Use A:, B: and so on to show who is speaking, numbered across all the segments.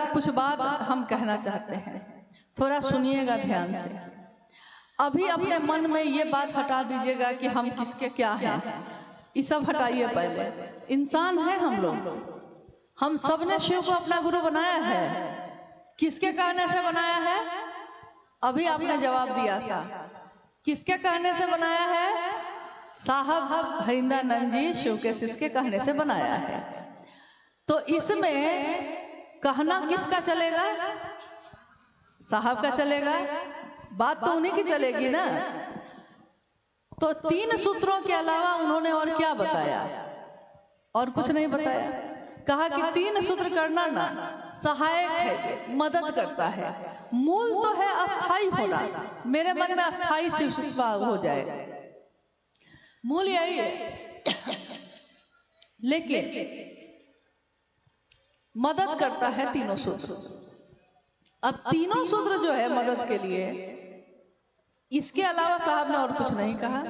A: कुछ बात हम कहना चाहते हैं, थोड़ा सुनिएगा ध्यान से। अभी अपने मन में ये बात हटा दीजिएगा कि हम किसके क्या हैं, ये सब हटाइए। पहले इंसान है हम लोग, हम सब ने शिव को अपना गुरु बनाया है। किसके कहने से बनाया है? अभी आपने जवाब दिया था, किसके कहने से बनाया है? साहब हरिंद्रानंद जी शिव के शिष्य के कहने से बनाया है। तो इसमें कहना किसका चलेगा? साहब का चलेगा। बात तो उन्हीं की चलेगी ना। तो 3 सूत्रों के अलावा उन्होंने और क्या बताया? और कुछ नहीं बताया। कहा कि 3 सूत्र करना ना सहायक है, मदद करता है। मूल तो है अस्थाई होना। मेरे मन में अस्थाई शिव शिष्य हो जाए, मूल यही है। लेकिन मदद करता है 3 सूत्र। अब 3 सूत्र जो है मदद के लिए, इसके अलावा साहब ने और कुछ नहीं कहा।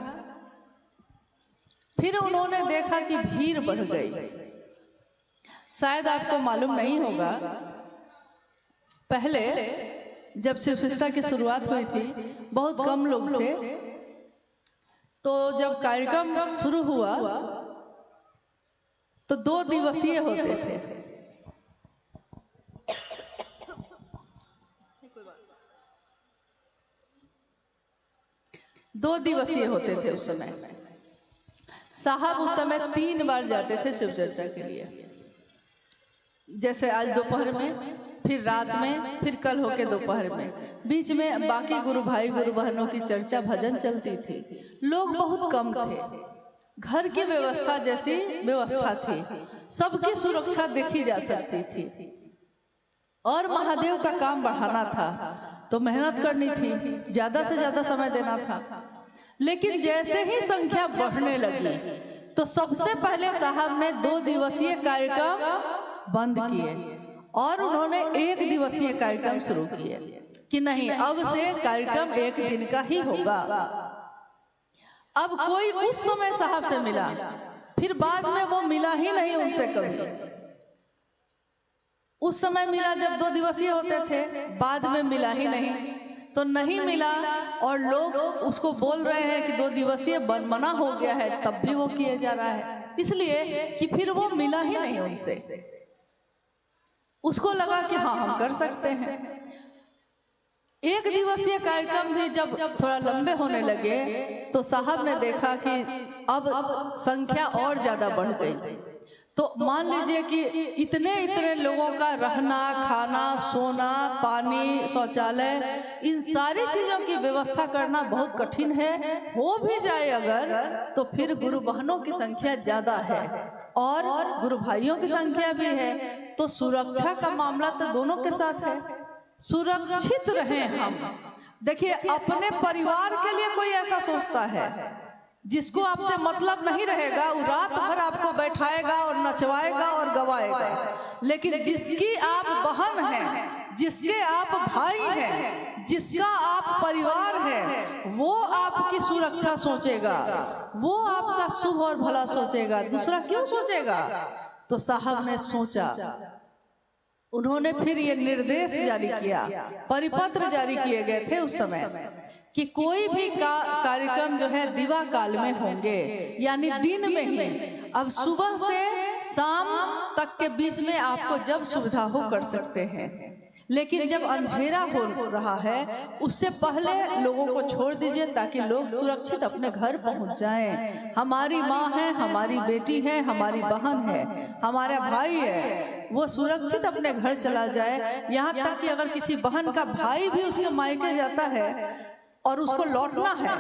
A: फिर उन्होंने देखा कि भीड़ बढ़ गई। शायद आपको मालूम नहीं होगा, पहले जब शिव शिष्यता की शुरुआत हुई थी बहुत कम लोग थे। तो जब कार्यक्रम शुरू हुआ तो 2 दिवसीय होते थे। 2 दिवसीय होते थे उस समय। साहब उस समय 3 बार जाते थे शिव चर्चा के लिए, जैसे आज दोपहर में, फिर रात में, फिर कल होके दोपहर में। बीच में बाकी गुरु भाई गुरु बहनों की चर्चा भजन चलती थी। लोग बहुत कम थे, घर की व्यवस्था जैसी व्यवस्था थी, सबकी सुरक्षा देखी जा सकती थी। और महादेव का काम बढ़ाना था तो मेहनत करनी थी, ज्यादा से ज्यादा समय देना था। लेकिन जैसे ही संख्या बढ़ने लगी तो सबसे पहले साहब ने 2 दिवसीय कार्यक्रम बंद किए और उन्होंने 1 दिवसीय कार्यक्रम शुरू किए कि नहीं, अब से कार्यक्रम 1 दिन का ही होगा। अब कोई उस समय साहब से मिला, फिर बाद में वो मिला ही नहीं उनसे कभी। उस समय मिला जब 2 दिवसीय होते थे, बाद में मिला ही नहीं। तो नहीं मिला और लोग उसको बोल रहे हैं कि 2 दिवसीय मना हो गया है, तब भी वो किए जा रहा है, इसलिए कि फिर वो मिला ही नहीं उनसे। उसको लगा कि हाँ हम कर सकते हैं। 1 दिवसीय कार्यक्रम भी जब थोड़ा लंबे होने लगे तो साहब ने देखा कि अब संख्या और ज्यादा बढ़ गई। तो मान लीजिए कि इतने लोगों का रहना, खाना, सोना, पानी, शौचालय, इन सारी चीजों की व्यवस्था करना बहुत कठिन है। हो भी जाए अगर तो फिर गुरु बहनों की संख्या ज्यादा है और गुरु भाइयों की संख्या भी है। तो सुरक्षा का मामला तो दोनों के साथ है। सुरक्षित रहें हम। देखिए, अपने परिवार के लिए कोई ऐसा सोचता है, जिसको आपसे मतलब नहीं रहेगा वो रात भर आपको बैठाएगा और नचवाएगा और गवाएगा। लेकिन जिसकी आप बहन हैं, जिसके आप भाई हैं, जिसका आप परिवार है, वो आपकी सुरक्षा सोचेगा, वो आपका शुभ और भला सोचेगा। दूसरा क्यों सोचेगा? तो साहब ने सोचा। उन्होंने फिर ये निर्देश जारी किया, परिपत्र जारी किए गए थे उस समय कि कोई भी कार्यक्रम जो है दिवा काल में होंगे, यानी दिन में ही। अब सुबह से शाम तक के बीच में आपको जब सुविधा हो कर सकते हैं, लेकिन जब अंधेरा हो रहा है उससे पहले लोगों को छोड़ दीजिए ताकि लोग सुरक्षित अपने घर पहुंच जाएं। हमारी माँ है, हमारी बेटी है, हमारी बहन है, हमारा भाई है, वो सुरक्षित अपने घर चला जाए। यहाँ तक कि अगर किसी बहन का भाई भी उसके मायके जाता है और उसको लौटना है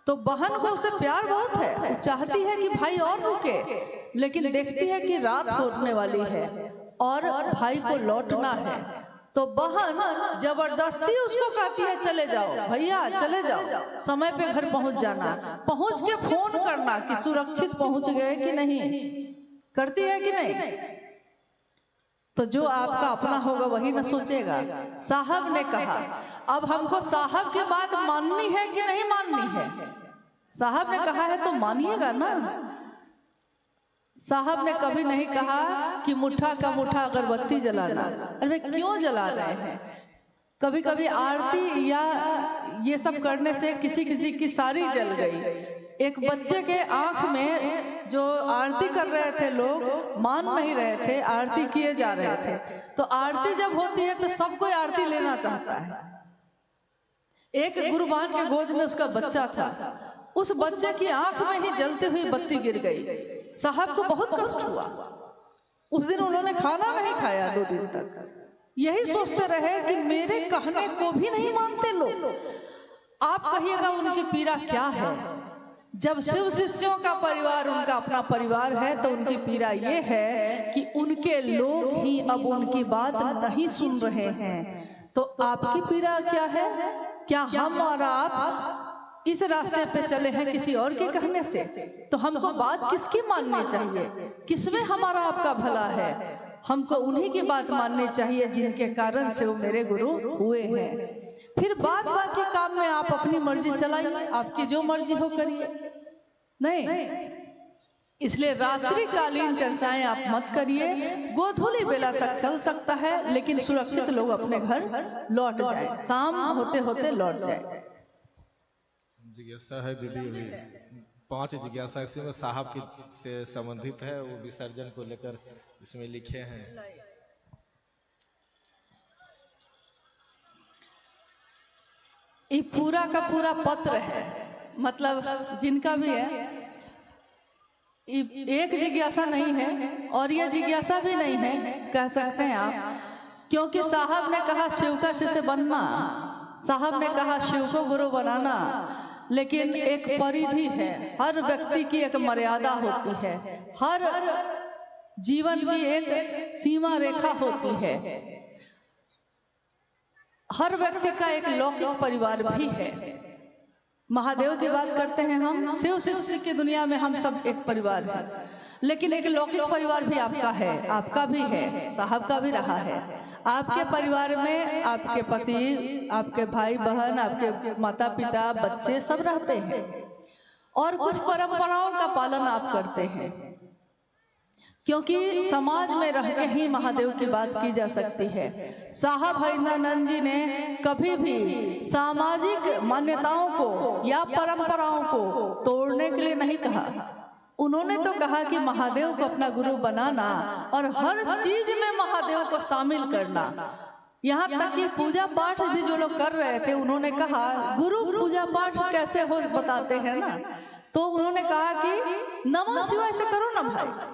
A: तो बहन को उससे प्यार बहुत है, वो चाहती है कि भाई और रुके, लेकिन देखती है कि रात होने वाली है और भाई को लौटना है, तो बहन जबरदस्ती उसको कहती है चले जाओ भैया, चले जाओ, समय पे घर पहुंच जाना, पहुंच के फोन करना कि सुरक्षित पहुंच गए कि नहीं, करती है कि नहीं? तो जो आपका अपना होगा वही न सोचेगा। साहब ने कहा अब हमको साहब की बात माननी है कि नहीं माननी है? साहब ने कहा है तो मानिएगा ना। साहब ने कभी नहीं कहा कि मुट्ठा का मुट्ठा अगरबत्ती जलाना। अरे क्यों जला रहे हैं? कभी कभी आरती या ये सब करने से किसी किसी की सारी जल गई। एक बच्चे के आंख में जो आरती कर रहे थे लोग मान नहीं रहे थे, आरती किए जा रहे थे। तो आरती जब होती है तो सब कोई आरती लेना चाहता है। एक गुरुबान के गोद में उसका बच्चा था, उस बच्चे की आंख में ही जलती हुई बत्ती गिर गई। साहब को बहुत कष्ट हुआ। उस दिन उन्होंने खाना नहीं खाया 2 दिन तक। यही सोचते रहे कि मेरे कहने को भी नहीं मानते लोग। आप कहिएगा उनकी पीड़ा क्या है? जब शिव शिष्यों का परिवार उनका अपना परिवार है तो उनकी पीड़ा ये है कि उनके लोग ही अब उनकी बात नहीं सुन रहे हैं। तो आपकी पीड़ा क्या है? क्या हम और आप इस रास्ते पे चले हैं किसी और के कहने से? तो हमको बात किसकी माननी चाहिए? किसमें हमारा आपका भला है? हमको उन्हीं की बात माननी चाहिए जिनके कारण से वो मेरे गुरु हुए हैं। फिर बाद बाकी काम में आप अपनी मर्जी चलाइए, आपकी जो मर्जी हो करिए। नहीं, इसलिए रात्रिकालीन चर्चाएं आप मत करिए। गोधूली बेला तक चल सकता है, लेकिन सुरक्षित लोग अपने घर लौट जाए, शाम होते होते लौट जाए।
B: जिज्ञासा है दीदी, अभी 5 जिज्ञासा इसमें साहब की से संबंधित है, वो विसर्जन को लेकर इसमें लिखे हैं।
A: ये पूरा का पूरा पत्र है, मतलब जिनका भी है। एक जिज्ञासा नहीं है और ये जिज्ञासा भी नहीं है, कह सकते हैं आप, क्योंकि साहब ने कहा शिव का शिष्य बनना, साहब ने कहा शिव को गुरु बनाना, लेकिन एक परिधि है। हर व्यक्ति की एक मर्यादा होती है, हर जीवन की एक सीमा रेखा होती है। हर व्यक्ति का एक लौकिक परिवार भी है। महादेव की बात करते हैं हम, शिव शिष्य की दुनिया में हम सब एक परिवार हैं, लेकिन एक लौकिक परिवार भी आपका है, आपका भी है, साहब का भी रहा है। आपके परिवार में आपके पति, आपके भाई बहन, आपके माता पिता, बच्चे सब रहते हैं और कुछ परंपराओं का पालन आप करते हैं, क्योंकि समाज में रह के ही महादेव की बात की जा सकती है। साहब हरिनानंद जी ने कभी भी सामाजिक मान्यताओं को या परंपराओं को तोड़ने के लिए नहीं कहा। उन्होंने तो कहा कि महादेव को अपना गुरु बनाना और हर चीज में महादेव को शामिल करना। यहाँ तक कि पूजा पाठ भी जो लोग कर रहे थे, उन्होंने कहा गुरु पूजा पाठ कैसे हो बताते हैं ना, तो उन्होंने कहा कि नमः शिवाय से करो ना भाई,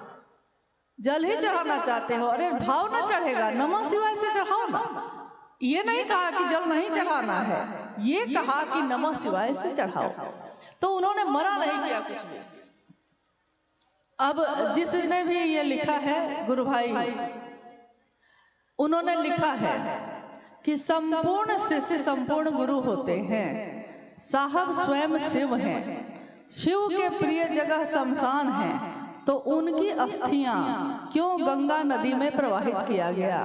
A: जल ही चढ़ाना चाहते हो, अरे भाव ना चढ़ेगा, नमः शिवाय से चढ़ाओ ना। ये नहीं कहा कि जल नहीं चढ़ाना है, ये कहा कि नमः शिवाय से चढ़ाओ। तो उन्होंने मना नहीं किया कुछ भी। अब जिसने भी ये लिखा है गुरु भाई, उन्होंने लिखा है कि संपूर्ण शिष्य संपूर्ण गुरु होते हैं। साहब स्वयं शिव हैं, शिव के प्रिय जगह शमशान है, तो उनकी अस्थियां क्यों गंगा नदी में प्रवाहित किया गया?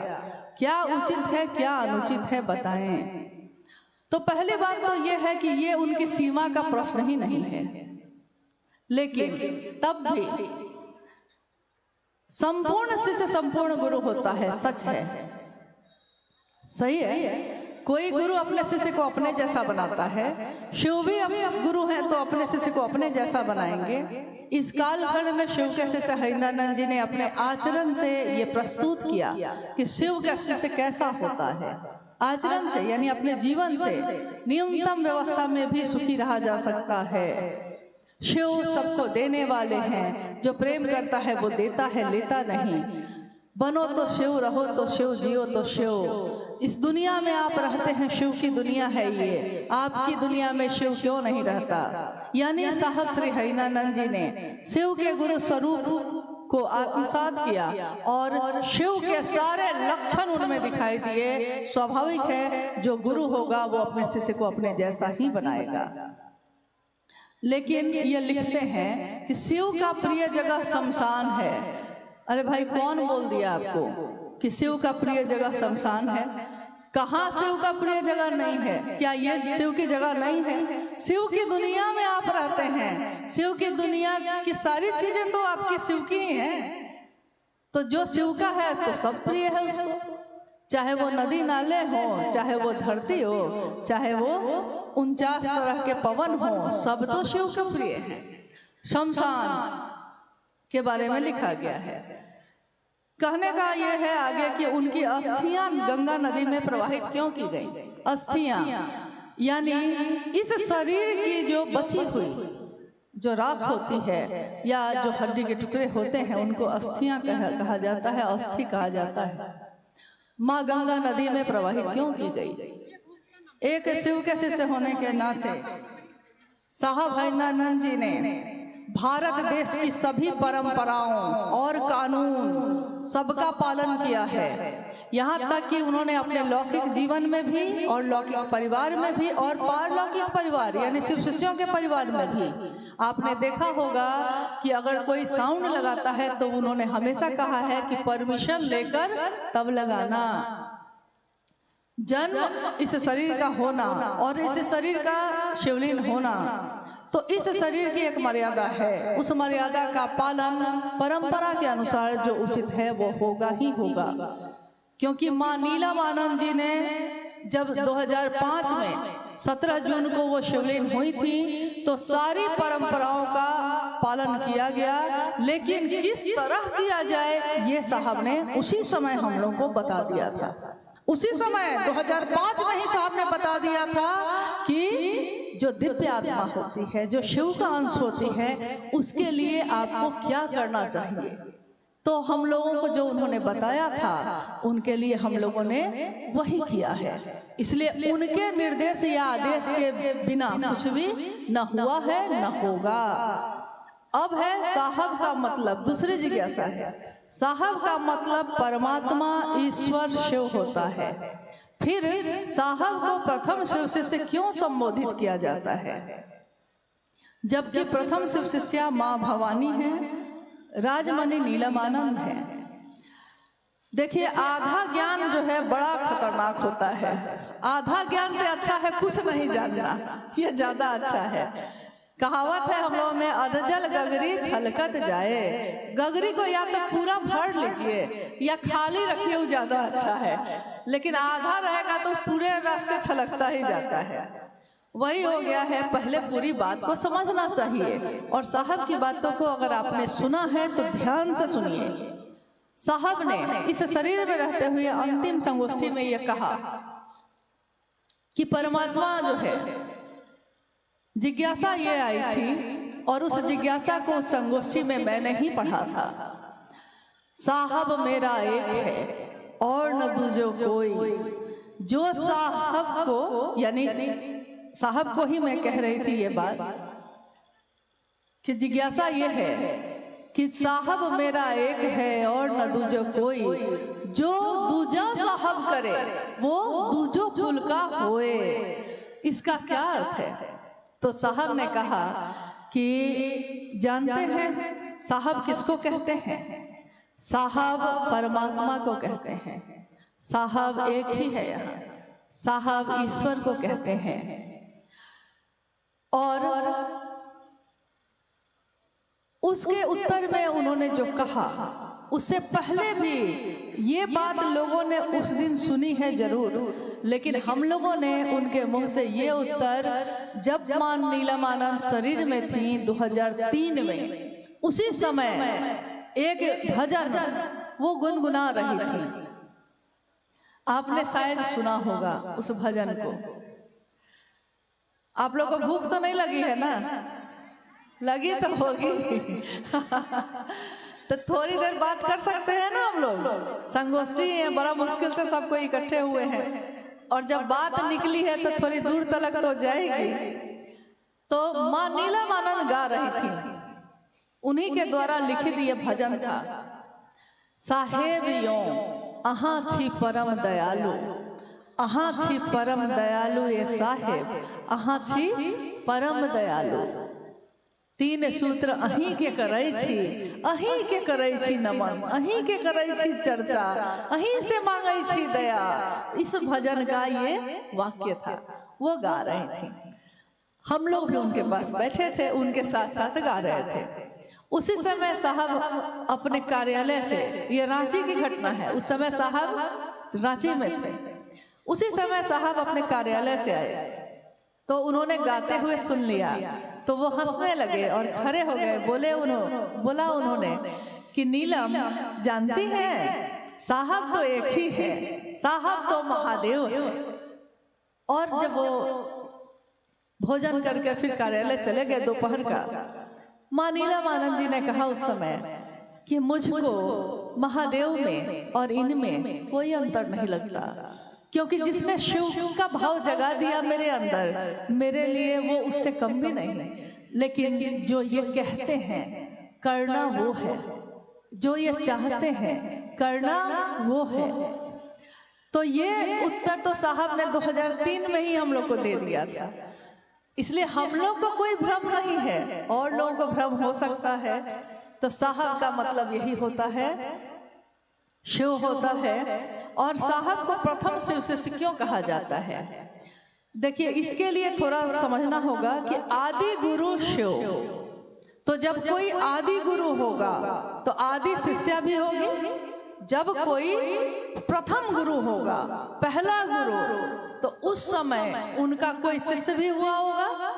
A: क्या उचित है, क्या अनुचित है, बताएं। तो पहली बात तो यह है कि ये उनकी सीमा का प्रश्न ही नहीं है, लेकिन तब भी संपूर्ण शिष्य संपूर्ण गुरु होता है, सच है, सही है। कोई गुरु अपने शिष्य को अपने जैसा बनाता है, शिव भी अपने गुरु हैं तो अपने शिष्य को अपने जैसा बनाएंगे। इस कालखंड में शिव के शिष्य हरिनानंद जी ने अपने आचरण से ये प्रस्तुत किया कि शिव का शिष्य कैसा होता है। आचरण से यानी अपने जीवन से न्यूनतम व्यवस्था में भी सुखी रहा जा सकता है। शिव सबको देने वाले हैं, जो प्रेम करता है वो देता है, लेता नहीं। बनो तो शिव, रहो तो शिव, जियो तो शिव। इस दुनिया में आप रहते हैं, शिव की दुनिया है ये, आपकी दुनिया में शिव क्यों नहीं रहता? यानी साहब श्री हरिनानंद जी ने शिव के गुरु स्वरूप को आत्मसात किया और शिव के सारे लक्षण उनमें दिखाई दिए। स्वाभाविक है जो गुरु होगा वो अपने शिष्य को अपने जैसा ही बनाएगा। लेकिन ये लिखते हैं कि शिव का प्रिय जगह शमशान है। अरे भाई, कौन बोल दिया आपको कि शिव का प्रिय जगह शमशान है? कहाँ शिव का प्रिय जगह नहीं है? क्या ये शिव की जगह नहीं है? शिव की दुनिया में आप रहते हैं, शिव की दुनिया की सारी चीजें तो आपकी शिव की ही हैं। तो जो शिव का है तो सब प्रिय है उसको, चाहे वो नदी नाले हो, चाहे वो धरती हो, चाहे वो 49 तरह के पवन हो, सब तो शिव के प्रिय हैं। शमशान के बारे में लिखा गया है। कहने का ये है आगे कि उनकी अस्थियां गंगा नदी में प्रवाहित क्यों की गई? अस्थियां यानी इस शरीर की जो बची हुई जो राख होती है या जो हड्डी के टुकड़े होते हैं उनको अस्थियां कहा जाता है, अस्थि कहा जाता है। माँ गंगा नदी में प्रवाहित क्यों की गई? एक शिव के शिष्य होने के नाते साहब हैदरानंद जी ने भारत देश की सभी परंपराओं और कानून सबका पालन किया है। यहाँ तक कि उन्होंने अपने लौकिक जीवन में भी और लौकिक परिवार में भी और पारलौकिक परिवार यानी शिव शिष्यों के परिवार में भी आपने देखा होगा कि अगर कोई साउंड लगाता है तो उन्होंने हमेशा कहा है कि परमिशन लेकर तब लगाना। जन्म इस शरीर का होना और इस शरीर का शिवलिंग होना, तो इस शरीर की एक मर्यादा है, उस मर्यादा का पालन परंपरा के अनुसार जो उचित है वो होगा ही होगा। क्योंकि माँ नीलमानंद जी ने जब 2005 में 17 जून को वो शिवलिंग हुई थी तो सारी परंपराओं का पालन किया गया, लेकिन किस तरह किया जाए ये साहब ने उसी समय हम लोग को बता दिया था। उसी समय 2005 में ही साहब ने बता दिया था कि जो दिव्य आत्मा होती है, जो शिव का अंश होती है, उसके लिए आपको क्या करना चाहिए। तो हम लोगों को जो उन्होंने बताया था उनके लिए हम लोगों ने वही किया है। इसलिए उनके निर्देश या आदेश के बिना कुछ भी न हुआ है न होगा। अब है साहब का मतलब, दूसरी जिज्ञासा है। साहब का मतलब परमात्मा ईश्वर शिव होता है। फिर साहब को प्रथम शिव शिष्य क्यों संबोधित किया जाता है? जबकि प्रथम शिव शिष्या माँ भवानी है, राजमणि नीलमानंद है। देखिए आधा ज्ञान जो है बड़ा खतरनाक होता है। आधा ज्ञान से अच्छा है कुछ नहीं जानना, ये ज्यादा अच्छा है। कहावत है हम लोगों में, अधजल गगरी छलकत जाए। गगरी को या तो पूरा भर लीजिए या खाली रखिए, वो ज्यादा अच्छा है। लेकिन आधा रहेगा तो पूरे रास्ते छलकता ही जाता है। वही हो गया है, पहले पूरी बात को समझना चाहिए। और साहब की बातों को अगर आपने सुना है तो ध्यान से सुनिए। साहब ने इस शरीर में रहते हुए अंतिम संगोष्ठी में यह कहा कि परमात्मा जो है, जिज्ञासा ये आई थी और उस जिज्ञासा को संगोष्ठी में मैंने ही पढ़ा था। साहब मेरा एक है और न दूजो कोई। जो साहब को, यानी साहब को ही मैं कह रही थी ये बात कि जिज्ञासा ये है कि साहब मेरा एक है और न दूजो कोई। जो दूजा साहब करे वो दूजो कुल का होए। इसका क्या अर्थ है? तो साहब ने कहा कि जानते हैं साहब किसको कहते हैं? साहब परमात्मा को कहते हैं। साहब एक ही है यहाँ, साहब ईश्वर को कहते हैं। और उसके उत्तर में उन्होंने जो कहा, उससे पहले भी ये बात लोगों ने उस दिन सुनी है जरूर, लेकिन हम लोगों ने उनके मुंह से ये उत्तर जब मां नीलमानंद शरीर में थी 2003 में, उसी समय एक भजन वो गुनगुना रही थी। आपने शायद सुना होगा उस भजन को। आप लोग को भूख तो नहीं लगी है ना? लगी तो होगी। तो थोड़ी देर बात कर सकते हैं ना हम लोग? संगोष्ठी है, बड़ा मुश्किल से सबको इकट्ठे हुए हैं और जब बात निकली है तो थोड़ी दूर तक तो जाएगी। तो मां नीलमानंद गा रही थी, उन्हीं के द्वारा लिखित ये भजन था। साहेब यो अहाँ छी परम दयालु, अहाँ छी परम दयालु ये साहेब, अहाँ छी परम दयालु। तीन सूत्र अहीं के करै छी, अहीं के करै छी नमन, अहीं के करै छी चर्चा, अहीं से मांगै छी दया। इस भजन का ये वाक्य था, वो गा रही थी। हम लोग भी उनके पास बैठे थे, उनके साथ साथ गा रहे थे। उसी समय साहब अपने कार्यालय से, ये रांची की घटना है, उस समय साहब रांची में थे। उसी समय साहब अपने कार्यालय से आए तो उन्होंने गाते हुए सुन लिया तो वो हंसने लगे और खड़े हो गए। बोला उन्होंने कि नीलम जानती हैं साहब तो एक ही है, साहब तो महादेव है। और जब वो भोजन करके फिर कार्यालय चले गए दोपहर का, माँ नीलम आनंद जी ने कहा उस समय कि मुझको महादेव में और इनमें कोई अंतर नहीं लगता, क्योंकि जिसने शिव का भाव जगा दिया मेरे अंदर, मेरे लिए वो उससे कम भी नहीं। लेकिन जो ये कहते हैं करना वो है, जो ये चाहते हैं करना वो है। तो ये उत्तर तो साहब ने 2003 में ही हम लोग को दे दिया था। इसलिए हम लोग को कोई भ्रम नहीं है, और लोगों को भ्रम हो सकता है। तो साहब का मतलब यही होता है, शिव होता है। और साहब को प्रथम शिव शिष्य क्यों कहा जाता है? देखिए, इसके लिए थोड़ा समझना होगा कि आदि गुरु शिव। तो जब कोई आदि गुरु होगा तो आदि शिष्या भी होगी। जब कोई प्रथम गुरु होगा, पहला गुरु, तो उस समय उनका कोई शिष्य भी हुआ होगा,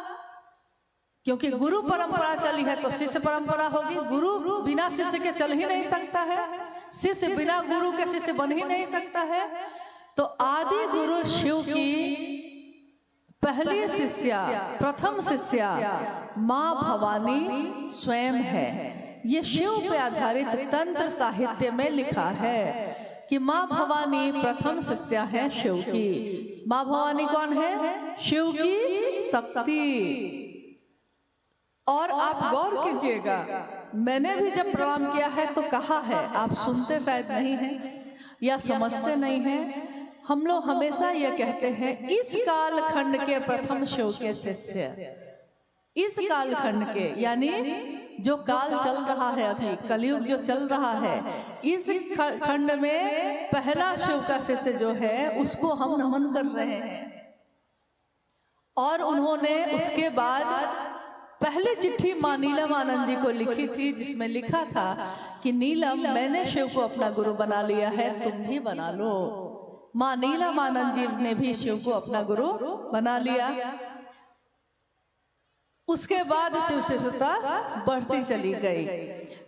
A: क्योंकि गुरु परंपरा चली है तो शिष्य परंपरा होगी। गुरु बिना शिष्य के चल ही नहीं सकता है, शिष्य बिना गुरु के शिष्य बन ही नहीं सकता है। तो आदि गुरु शिव की पहली शिष्या, प्रथम शिष्या माँ भवानी स्वयं है। ये शिव पे आधारित तंत्र साहित्य में लिखा है कि माँ भवानी प्रथम शिष्या है शिव की। माँ भवानी कौन है? शिव की शक्ति। और आप गौर कीजिएगा, मैंने भी जब प्रणाम किया है तो कहा है, आप सुनते शायद नहीं हैं या समझते नहीं हैं। हम लोग हमेशा ये कहते हैं इस कालखंड के प्रथम शिव के शिष्य। इस कालखंड के यानी जो काल चल रहा है, अभी कलयुग जो चल रहा है, इस खंड में पहला शिव का शिष्य जो है उसको हम नमन कर रहे हैं। और उन्होंने उसके बाद पहले चिट्ठी माँ नीलम आनंद जी को लिखी थी, जिसमें लिखा था कि नीलम, मैंने शिव को अपना गुरु बना लिया है, तुम भी बना लो। माँ नीलम आनंद जी ने भी शिव को अपना गुरु बना लिया। उसके बाद शिव शिष्यता बढ़ती चली गई।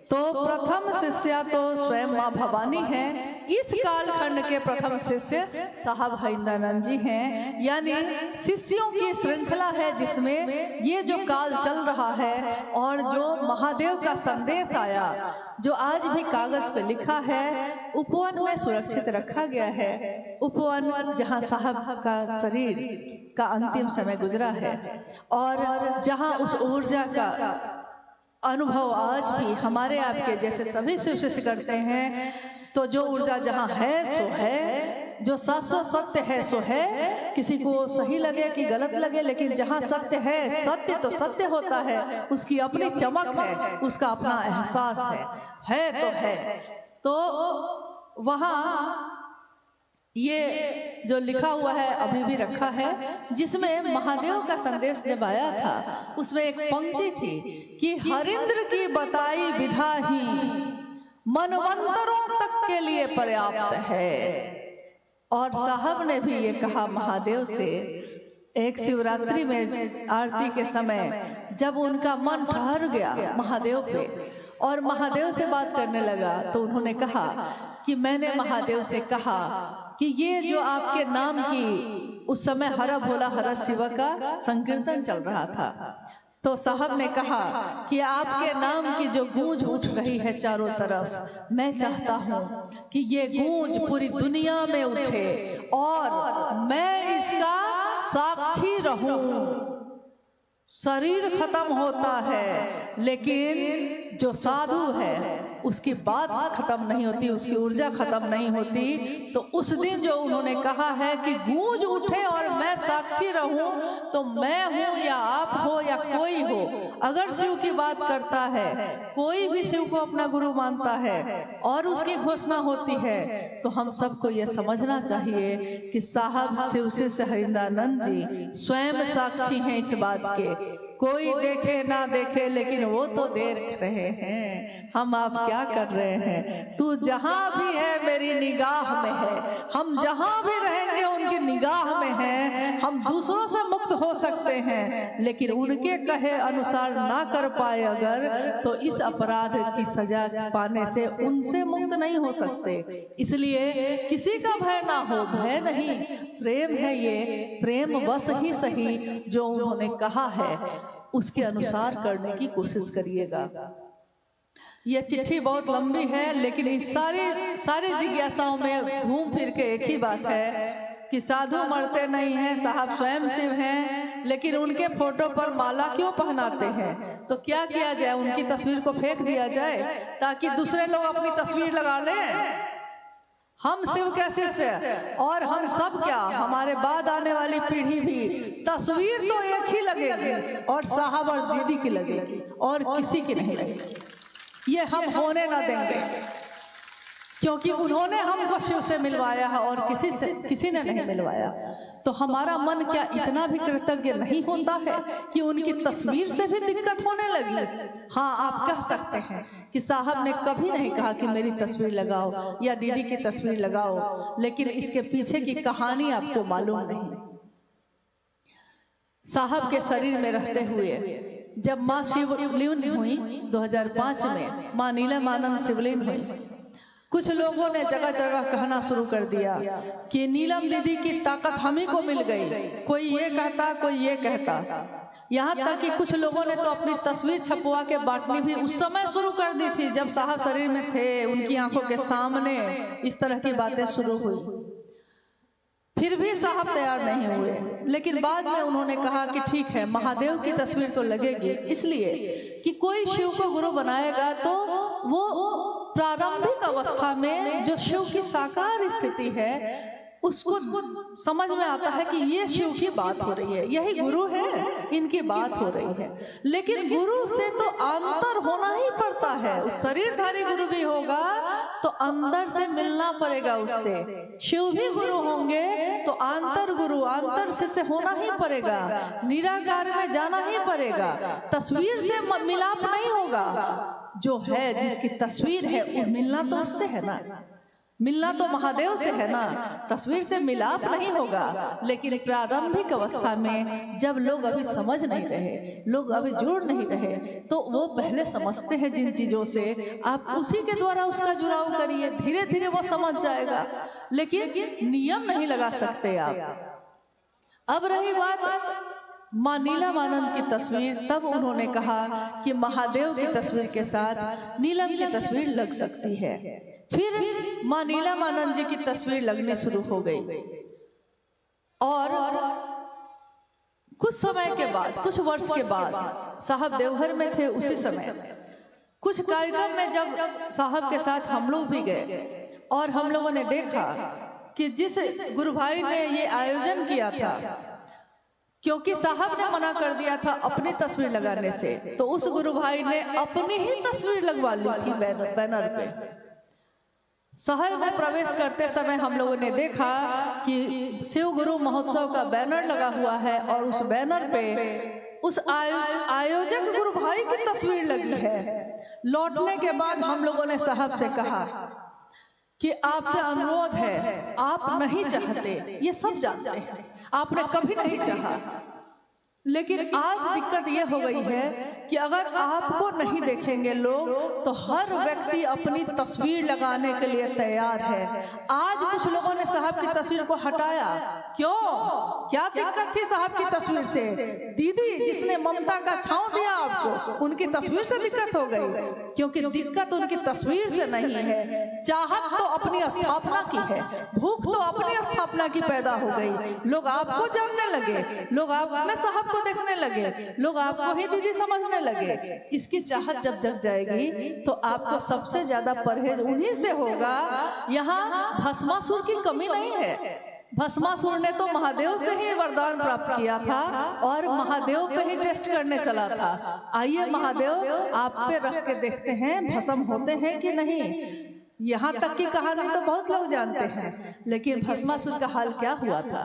A: तो प्रथम शिष्या तो स्वयं माँ भवानी है। इस कालखंड के प्रथम शिष्य साहब हरिंद्रानंद जी हैं। यानी शिष्यों की श्रृंखला है जिसमें ये जो काल चल रहा है और जो महादेव का संदेश आया, जो आज भी कागज पे लिखा है, उपवन में सुरक्षित रखा गया है। उपवन जहाँ साहब का शरीर का अंतिम समय गुजरा है और जहाँ उस ऊर्जा का अनुभव आज भी हमारे आपके जैसे सभी शिव शिष्य करते हैं। तो जो ऊर्जा जहाँ है सो है, जो शाश्वत सत्य है सो है। किसी को सही लगे कि गलत लगे, लेकिन जहाँ सत्य है, सत्य तो सत्य होता है, उसकी अपनी चमक है, उसका अपना एहसास है तो है। तो वहाँ ये जो लिखा हुआ है अभी भी रखा है, जिसमें महादेव का संदेश जब आया था उसमें एक पंक्ति थी कि हरिंद्र की बताई विधा ही मनवंतरों तक के लिए पर्याप्त है। और साहब ने भी ये कहा महादेव से, एक शिवरात्रि में आरती के समय जब उनका मन ठहर गया महादेव पे और महादेव से बात करने लगा, तो उन्होंने कहा कि मैंने महादेव से कहा कि ये जो आपके नाम की, उस समय हर भोला हर शिव का संकीर्तन चल रहा था, तो साहब ने कहा कि आपके नाम की जो गूंज उठ रही है चारों तरफ, मैं चाहता हूँ कि ये गूंज पूरी दुनिया में उठे और मैं इसका साक्षी रहूं। शरीर खत्म होता है, लेकिन जो साधु है उसकी बात खत्म नहीं होती, उसकी ऊर्जा खत्म नहीं होती। तो उस दिन जो उन्होंने कहा है कि गूंज उठे और मैं साक्षी रहूं, तो मैं हूं या आप हो या कोई हो, अगर शिव की बात करता है, कोई भी शिव को अपना गुरु मानता है और उसकी घोषणा होती है, तो हम सबको ये समझना चाहिए कि साहब शिव से हरिंदानंद जी स्वयं साक्षी हैं इस बात के। कोई देखे ना देखे, लेकिन वो तो देख रहे हैं हम आप क्या कर रहे हैं। तू जहां भी है मेरी निगाह में है, हम जहां भी रहेंगे उनकी निगाह में है। हम दूसरों से मुक्त हो सकते हैं, लेकिन उनके कहे अनुसार ना कर पाए अगर, तो इस अपराध की सजा पाने से उनसे मुक्त नहीं हो सकते। इसलिए किसी का भय ना हो, भय नहीं, प्रेम है ये, प्रेम बस ही सही जो उन्होंने कहा है उसके अनुसार करने की कोशिश करिएगा। यह चिट्ठी बहुत लंबी है, लेकिन इस सारी जिज्ञासाओं में घूम फिर के एक ही बात है कि साधु मरते नहीं हैं, साहब स्वयं शिव हैं, लेकिन उनके फोटो पर माला क्यों पहनाते हैं। तो क्या किया जाए, उनकी तस्वीर को फेंक दिया जाए ताकि दूसरे लोग अपनी तस्वीर लगा लें। हम शिव के शिष्य और हम सब क्या, हमारे बाद आने वाली पीढ़ी भी तस्वीर तो एक ही लगेगी और साहब और दीदी की लगेगी और किसी की नहीं लगेगी। ये हम होने ना देंगे, क्योंकि उन्होंने हमको शिव से मिलवाया है और किसी ने नहीं मिलवाया। तो हमारा मन क्या इतना भी कृतज्ञ नहीं होता है कि उनकी तस्वीर से भी दिक्कत होने लगी। हाँ, आप कह सकते हैं कि साहब ने कभी नहीं कहा कि मेरी तस्वीर लगाओ या दीदी की तस्वीर लगाओ, लेकिन इसके पीछे की कहानी आपको मालूम नहीं। साहब के शरीर में रहते हुए जब माँ शिवलीन हुई 2005 में, माँ नीलमानंद शिवलीन हुई, कुछ लोगों ने जगह जगह कहना शुरू कर दिया कि नीलम दीदी की ताकत हम ही को मिल गई। कोई ये कहता, कोई ये कहता, यहाँ तक कि कुछ लोगों ने तो अपनी तस्वीर छपवा के बांटनी भी उस समय शुरू कर दी थी जब साहब शरीर में थे, उनकी आंखों के सामने इस तरह की बातें शुरू हुई। फिर भी साहब तैयार नहीं हुए, लेकिन बाद में उन्होंने कहा कि ठीक है, महादेव की तस्वीर तो लगेगी, इसलिए कि कोई शिव को गुरु बनाएगा तो वो प्रारंभिक अवस्था में जो शिव की साकार स्थिति है उसको समझ में आता है कि ये शिव की बात हो रही है, यही गुरु है, इनकी बात हो रही है। लेकिन गुरु से तो अंतर होना ही पड़ता है। उस शरीरधारी गुरु भी होगा तो अंदर से मिलना पड़ेगा उससे। शिव भी गुरु होंगे तो अंतर गुरु, अंतर से होना ही पड़ेगा, निराकार में जाना ही पड़ेगा। तस्वीर से मिलाप नहीं होगा। जो है, जिसकी तस्वीर है, वो मिलना तो उससे है ना, मिलना तो महादेव से है ना, तस्वीर से मिलाप नहीं होगा। लेकिन प्रारंभिक अवस्था में जब लोग अभी समझ नहीं रहे, लोग अभी जुड़ नहीं रहे, तो वो पहले समझते हैं जिन चीजों से, आप उसी के द्वारा उसका जुड़ाव करिए, धीरे धीरे वो समझ जाएगा। लेकिन नियम नहीं लगा सकते आप। अब रही बात माँ नीलमानंद की तस्वीर, तब उन्होंने कहा कि महादेव की तस्वीर के साथ नीलम की तस्वीर लग सकती है। फिर माँ नीलमानंद जी की तस्वीर लगने शुरू हो गई और कुछ समय के बाद, कुछ वर्ष के बाद, साहब देवघर में थे उसी समय, कुछ कार्यक्रम में जब साहब के साथ हम लोग भी गए और हम लोगों ने देखा कि जिस गुरु भाई ने ये आयोजन किया था, क्योंकि साहब ने मना कर दिया था अपनी तस्वीर लगाने से, तो उस गुरु भाई ने अपनी ही तस्वीर लगवा ली थी बैनर पे। शहर में प्रवेश करते समय हम लोगों ने देखा कि शिव गुरु महोत्सव का बैनर लगा हुआ है और उस बैनर पे उस आयोजक गुरु भाई की तस्वीर लगी है। लौटने के बाद हम लोगों ने साहब से कहा कि आपसे अनुरोध है, आप नहीं चाहते, ये सब जानते हैं, आपने कभी नहीं चाहा, लेकिन आज दिक्कत ये हो गई है कि अगर आपको नहीं देखेंगे लोग तो हर व्यक्ति अपनी तस्वीर लगाने के लिए तैयार है। आज कुछ लोगों ने साहब की तस्वीर को हटाया, क्यों, क्या दिक्कत थी साहब की तस्वीर से? दीदी जिसने ममता का छांव दिया आपको, उनकी तस्वीर से दिक्कत हो गई, क्योंकि दिक्कत उनकी तस्वीर से नहीं है, चाहत तो अपनी स्थापना की है, भूख तो अपनी स्थापना स्थापना की पैदा हो गई। लोग आपको जानने लगे, लोग आप में साहब को देखने लगे, लोग आपको ही दीदी समझने लगे। इसकी चाहत जब जग जाएगी तो आपको सबसे ज्यादा परहेज उन्हीं से होगा। यहाँ भस्मासुर की कमी नहीं है। भस्मासुर ने तो महादेव से ही वरदान प्राप्त किया था और महादेव पे ही टेस्ट करने चला था। आइए महादेव आप पे रख के देखते हैं भस्म होते हैं कि नहीं। यहाँ तक की कहानी तो बहुत लोग जानते हैं, लेकिन भस्मासुर का हाल क्या हुआ था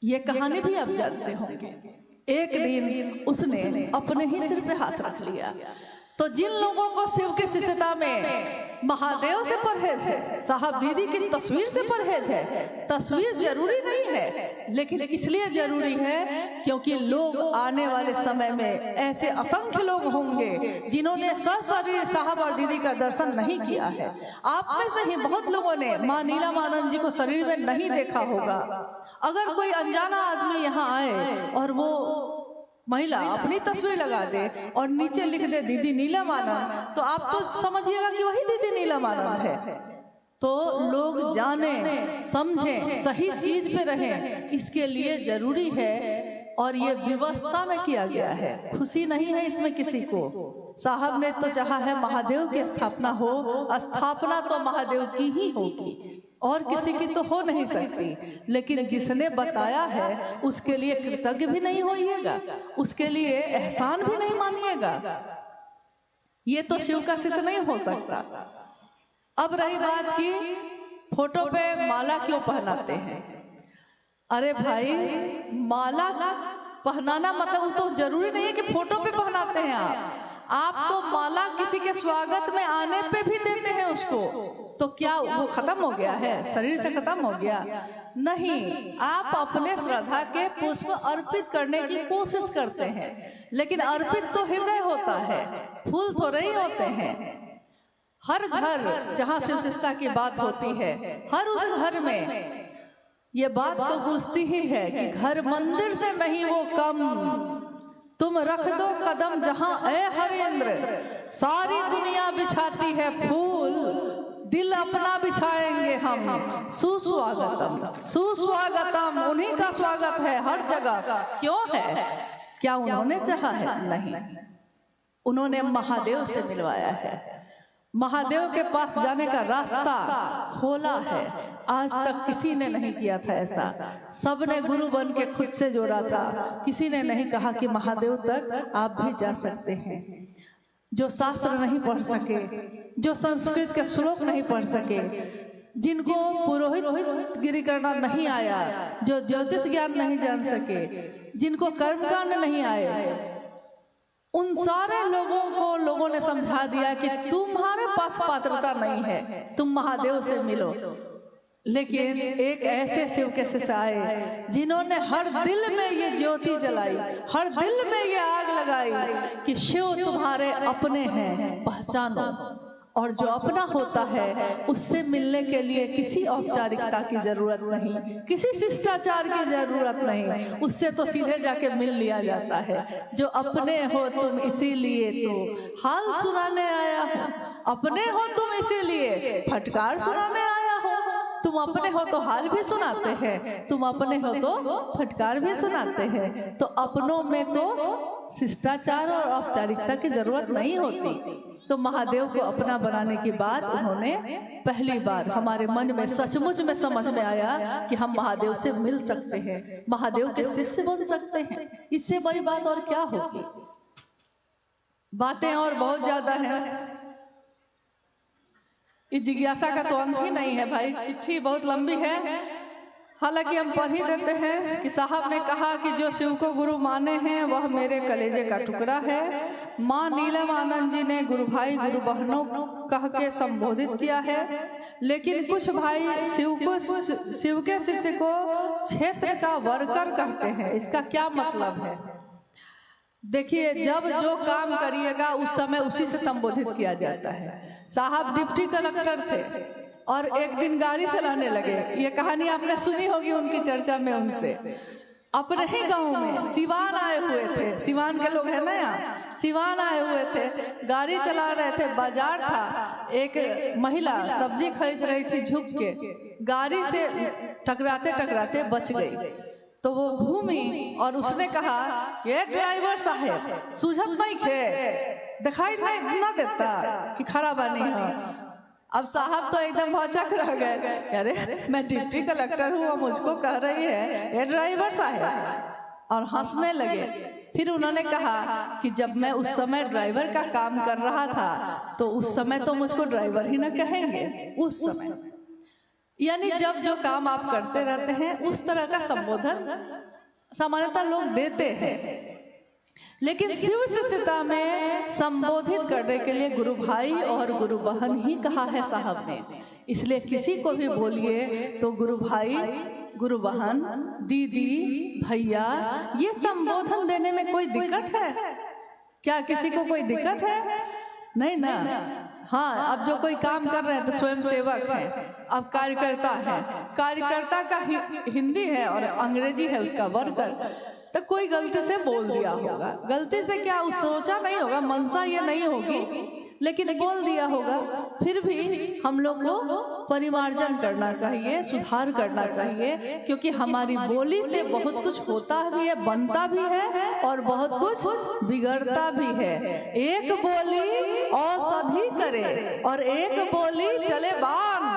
A: ये कहानी भी आप जानते होंगे। एक दिन उसने अपने ही सिर पे हाथ रख लिया। तो जिन लोगों को शिव की शिष्यता में महादेव से परहेज है, साहब दीदी की तस्वीर से परहेज है। तस्वीर जरूरी नहीं है, लेकिन इसलिए जरूरी है क्योंकि लोग आने वाले समय में ऐसे असंख्य लोग होंगे जिन्होंने सशरीर साहब और दीदी का दर्शन नहीं किया है। आप में से ही बहुत लोगों ने माँ नीलमानंद जी को शरीर में नहीं देखा होगा। अगर कोई अनजाना आदमी यहाँ आए और वो महिला अपनी तस्वीर लगा दे और नीचे लिख दे दीदी नीलमानंद, तो आप तो समझिएगा कि वही दीदी नीलमानंद है। तो लोग जाने समझें, सही चीज पे रहें, इसके लिए जरूरी है और ये व्यवस्था में किया गया है। खुशी नहीं है इसमें किसी को। साहब ने तो चाहा है महादेव की स्थापना हो, स्थापना तो महादेव की ही होगी और किसी की तो हो नहीं सकती। लेकिन जिसने बताया है उसके लिए कृतज्ञ भी नहीं होइएगा, उसके लिए एहसान भी नहीं मानिएगा। ये तो शिव का शिष्य नहीं हो सकता। अब रही बात की फोटो पे माला क्यों पहनाते हैं। अरे भाई माला पहनाना मतलब तो जरूरी नहीं है कि फोटो पे पहनाते हैं आप तो माला किसी के स्वागत में आने पे भी देते हैं उसको। तो क्या वो खत्म हो गया है, शरीर से खत्म हो गया? नहीं, आप अपने श्रद्धा के पुष्प अर्पित करने की कोशिश करते हैं, लेकिन अर्पित तो हृदय होता है, फूल थोड़े ही होते हैं। हर घर जहाँ शिव शिष्टता की बात होती है, हर उस घर में ये बात तो गूंजती ही है कि घर मंदिर से नहीं वो कम, तुम रख दो कदम जहाँ ए हरेंद्र, सारी दुनिया बिछाती है फूल, दिल अपना बिछाएंगे हम। सुस्वागतम, सुस्वागतम, उन्हीं का स्वागत है हर जगह। क्यों है? क्या उन्होंने चाहा है? नहीं, उन्होंने महादेव से मिलवाया है। महादेव के पास जाने का रास्ता खोला है। आज तक किसी ने नहीं किया था ऐसा। सबने गुरु बन के खुद से जोड़ा था। किसी ने नहीं कहा कि महादेव तक आप भी जा सकते हैं। जो शास्त्र नहीं पढ़ सके, जो संस्कृत के श्लोक नहीं पढ़ सके, जिनको पुरोहित गिरी करना नहीं आया, जो ज्योतिष ज्ञान नहीं जान सके, जिनको कर्मकांड नहीं आए, उन सारे लोगों को लोगों ने समझा दिया कि तुम्हारे पास पात्रता नहीं है, तुम महादेव से मिलो। लेकिन एक ऐसे शिव के शिष्य आए जिन्होंने हर दिल में ये ज्योति जलाई, हर दिल में ये आग लगाई कि शिव तुम्हारे अपने हैं, पहचानो। और जो अपना होता है उससे मिलने के लिए किसी औपचारिकता की जरूरत नहीं, किसी शिष्टाचार की जरूरत नहीं, उससे तो सीधे जाके मिल लिया जाता है। जो अपने हो तुम इसीलिए तो हाल सुनाने आया हो, अपने हो तुम इसीलिए फटकार सुनाने आया हो। तुम अपने हो तो हाल भी सुनाते हैं, तुम अपने हो तो फटकार भी सुनाते हैं। तो अपनों में तो शिष्टाचार और औपचारिकता की जरूरत नहीं होती। तो महादेव को अपना बनाने के बाद उन्होंने पहली बार हमारे मन में सचमुच में समझ में आया कि हम महादेव से मिल सकते हैं, महादेव के शिष्य बन सकते हैं। इससे बड़ी बात और क्या होगी? बातें और बहुत ज्यादा हैं। इस जिज्ञासा का तो अंत ही नहीं है भाई, चिट्ठी बहुत लंबी है। हालांकि हम पढ़ ही देते हैं कि साहब ने कहा कि जो शिव को गुरु माने हैं वह मेरे कलेजे का टुकड़ा है। माँ नीलमानंद जी ने गुरु भाई गुरु बहनों कह के संबोधित किया है, लेकिन कुछ भाई शिव के शिष्य को क्षेत्र का वर्कर कहते हैं। इसका क्या मतलब है? देखिए, जब जो काम करिएगा उस समय उसी से संबोधित किया जाता है। साहब डिप्टी कलेक्टर थे और एक दिन गाड़ी चलाने लगे। ये कहानी आपने सुनी होगी उनकी चर्चा में उनसे। अपने ही गांव में सिवान आए हुए थे, सिवान के लोग हैं ना यहाँ, सिवान आए हुए थे, गाड़ी चला रहे थे, बाजार था, एक महिला सब्जी खरीद रही थी, झुक के गाड़ी से टकराते टकराते बच गई। तो वो घूमी और उसने कहा, ये ड्राइवर साहब सूझत नहीं थे, दिखाई नहीं ना देता कि खराब नहीं है। अब साहब तो एकदम भौचक रह गए, अरे मैं डिप्टी कलेक्टर हूँ, वो मुझको कह रही है ये ड्राइवर साहब, और हंसने लगे। फिर उन्होंने कहा कि जब मैं उस समय ड्राइवर का काम कर रहा था तो उस समय तो मुझको ड्राइवर ही ना कहेंगे उस समय। यानी जब जो काम आप करते रहते हैं उस तरह का संबोधन सामान्यतः लोग देते हैं, लेकिन शिव शिष्यता में संबोधित करने के लिए गुरु भाई और गुरु बहन ही कहा है साहब ने। इसलिए किसी को भी बोलिए तो गुरु भाई, गुरु बहन, दीदी, भैया, ये संबोधन देने में कोई दिक्कत है क्या? किसी को कोई दिक्कत है? नहीं ना। हाँ, अब जो कोई काम कर रहे हैं तो स्वयं सेवक है, अब कार्यकर्ता है, कार्यकर्ता का हिंदी है और अंग्रेजी है उसका वर्कर, तो कोई गलती से बोल दिया होगा, गलती से क्या सोचा नहीं होगा, मनसा ये नहीं होगी, लेकिन बोल दिया होगा। फिर भी हम लोग को परिमार्जन करना चाहिए, सुधार करना चाहिए, क्योंकि हमारी बोली से बहुत कुछ होता भी है, बनता भी है और बहुत कुछ बिगड़ता भी है। एक बोली औषधि करे और एक बोली चले बाम।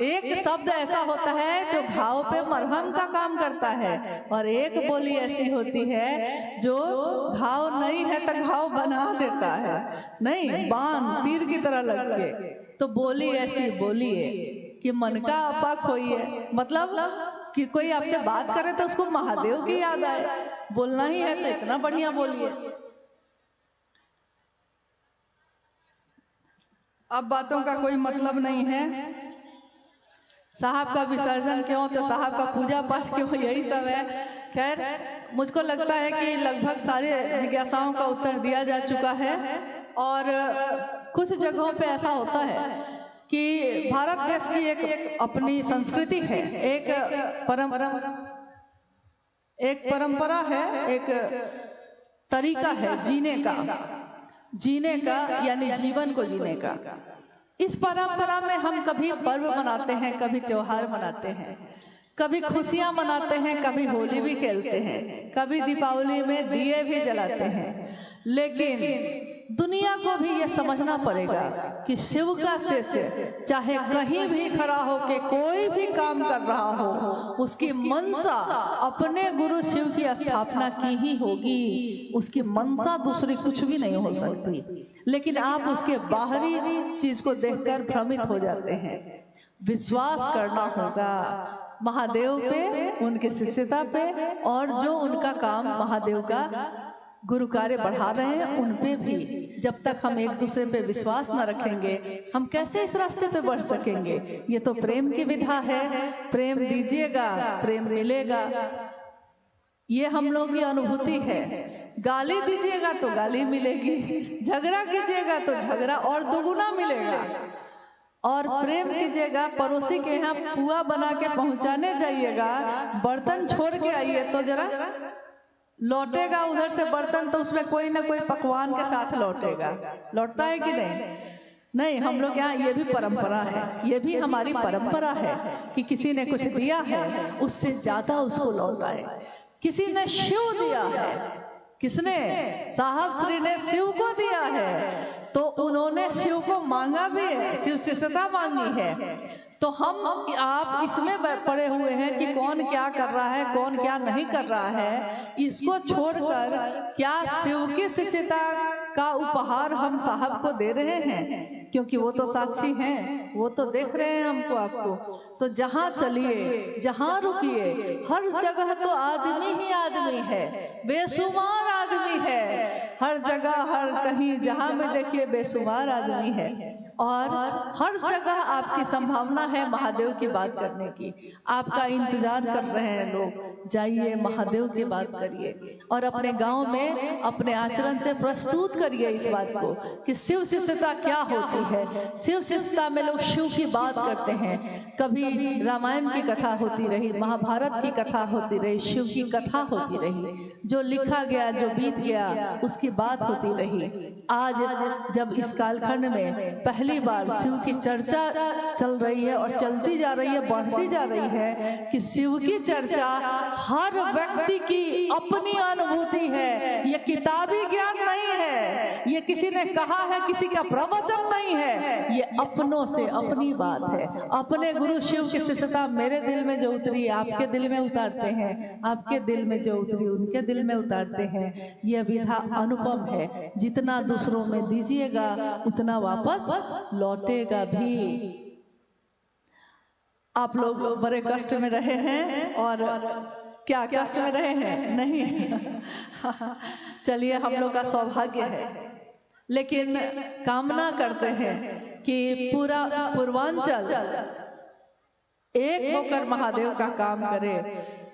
A: एक शब्द ऐसा होता है जो घाव पे मरहम का काम करता है, और एक बोली ऐसी होती है जो घाव नहीं है तो घाव बना देता है, नहीं बाण तीर की तरह लग के। तो बोली ऐसी बोलिए कि मन का आपा खोइए, मतलब कि कोई आपसे बात करे तो उसको महादेव की याद आए। बोलना ही है तो इतना बढ़िया बोलिए। अब बातों का कोई मतलब नहीं है। साहब का विसर्जन क्यों, तो साहब का पूजा पाठ क्यों, यही सब है। खैर, मुझको लगता है कि लगभग सारे जिज्ञासाओं का उत्तर दिया जा चुका है। और कुछ जगहों पे ऐसा होता है कि भारत देश की एक अपनी संस्कृति है, एक परंपरा है, एक तरीका है जीने का यानी जीवन को जीने का। इस परंपरा में हम कभी पर्व मनाते हैं, कभी त्योहार मनाते हैं, कभी खुशियां मनाते हैं, कभी होली भी खेलते हैं, कभी दीपावली में दिए भी जलाते हैं। लेकिन दुनिया को भी यह समझना पड़ेगा कि शिव का शिष्य चाहे कहीं भी खड़ा हो के कोई भी काम कर रहा हो, उसकी मनसा अपने गुरु शिव की स्थापना की ही होगी। उसकी मनसा दूसरी कुछ भी नहीं हो सकती। लेकिन आप उसके बाहरी चीज को देखकर भ्रमित हो जाते हैं। विश्वास करना होगा महादेव पे, उनके शिष्यता पे, और जो उनका काम महादेव का गुरु कार्य बढ़ा रहे हैं उन पे भी। जब तक हम एक दूसरे पे विश्वास न रखेंगे हम कैसे इस रास्ते पे बढ़ सकेंगे? ये तो प्रेम की विधा है। प्रेम दीजिएगा, प्रेम मिलेगा, ये हम लोग की अनुभूति है। गाली दीजिएगा तो गाली मिलेगी, झगड़ा कीजिएगा तो झगड़ा और दुगुना मिलेगा। और प्रेम कीजिएगा, पड़ोसी के यहाँ पुआ बना के पहुंचाने जाइएगा, बर्तन छोड़ के आइए तो जरा लौटेगा उधर से बर्तन, तो उसमें कोई ना कोई पकवान के साथ लौटेगा। लौटता है कि नहीं? नहीं, हम लोग यहाँ ये भी परंपरा है, ये भी हमारी परंपरा है कि किसी ने कुछ दिया है उससे ज्यादा उसको लौटाए। किसी ने शिव दिया है, किसने? साहब श्री ने शिव को दिया है, तो उन्होंने शिव को मांगा भी है, शिव शिष्यता मांगी है। तो हम आप इसमें पड़े हुए हैं कि कौन क्या कर रहा है, कौन क्या नहीं कर रहा है। इसको छोड़कर क्या शिव की शिष्यता का उपहार हम साहब को दे रहे हैं? क्योंकि वो तो साक्षी हैं, वो तो देख रहे हैं हमको, आपको। तो जहाँ चलिए, जहाँ रुकिए, हर जगह तो आदमी ही आदमी है, बेशुमार आदमी है। हर जगह, हर कहीं जहाँ में देखिए बेशुमार आदमी है। और हर जगह आपकी संभावना है महादेव की बात करने की। आपका इंतजार कर रहे हैं लोग, जाइए महादेव की बात करिए और अपने गांव में अपने आचरण से प्रस्तुत करिए इस बात को कि शिव शिष्यता क्या होती है। शिव शिष्यता में लोग शिव की बात करते हैं, कभी रामायण की कथा होती रही, महाभारत की कथा होती रही, शिव की कथा होती रही, जो लिखा गया जो बीत गया उसकी बात होती रही। आज जब इस कालखंड में पहली बार शिव की चर्चा चल रही है और चलती जा रही है, बढ़ती जा रही है कि शिव की चर्चा हर व्यक्ति की अपनी अनुभूति है, ये किताबी ज्ञान नहीं है, ये किसी ने कहा है, किसी का प्रवचन नहीं है, ये अपनों से अपनी बात है। अपने गुरु शिव की शिष्यता मेरे दिल में जो उतरी आपके दिल में उतारते हैं, आपके दिल में जो उतरी उनके दिल में उतारते हैं। यह विधा अनुपम है, जितना दूसरों में दीजिएगा उतना वापस लौटेगा भी। आप लोग बड़े कष्ट में रहे हैं और क्या कष्ट में रहे हैं? नहीं चलिए, हम लोग का सौभाग्य है, लेकिन कामना करते हैं कि पूरा पूर्वांचल एक होकर महादेव का काम करे,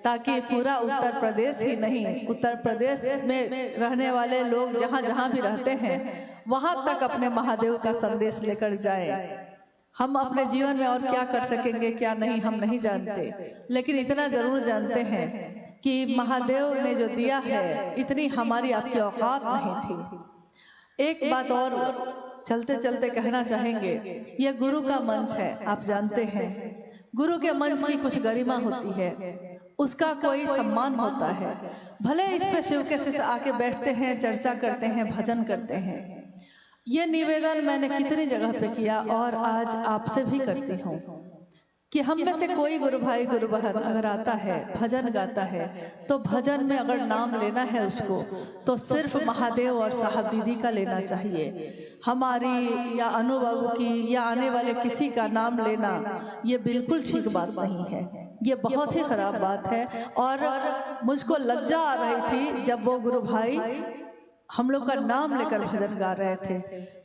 A: ताकि पूरा उत्तर प्रदेश ही नहीं, उत्तर प्रदेश में रहने वाले लोग जहाँ जहाँ भी रहते हैं वहाँ तक अपने महादेव का संदेश लेकर जाए। हम अपने जीवन में और क्या कर सकेंगे क्या नहीं हम नहीं जानते, लेकिन इतना जरूर जानते हैं कि महादेव ने जो दिया है इतनी हमारी आपकी औकात नहीं थी। एक बात और चलते चलते कहना चाहेंगे, यह गुरु का मंच है, आप जानते हैं गुरु के मंच की कुछ गरिमा होती है, उसका कोई सम्मान होता है। भले इस पे शिव के शिष्य आके बैठते हैं, चर्चा करते हैं, भजन करते हैं। ये निवेदन मैंने कितनी जगह पे किया और आज आपसे भी करती हूँ कि हम में से कोई गुरु भाई गुरु बहन अगर आता है, भजन गाता है, तो भजन में अगर नाम लेना है उसको तो सिर्फ महादेव और साहब दीदी का लेना चाहिए। हमारी या अनुभव की या आने वाले किसी का नाम लेना ये बिल्कुल ठीक बात नहीं है, ये बहुत ही खराब बात है। और मुझको लज्जा आ रही थी जब वो गुरु भाई हम लोग का नाम लेकर भजन गा रहे थे,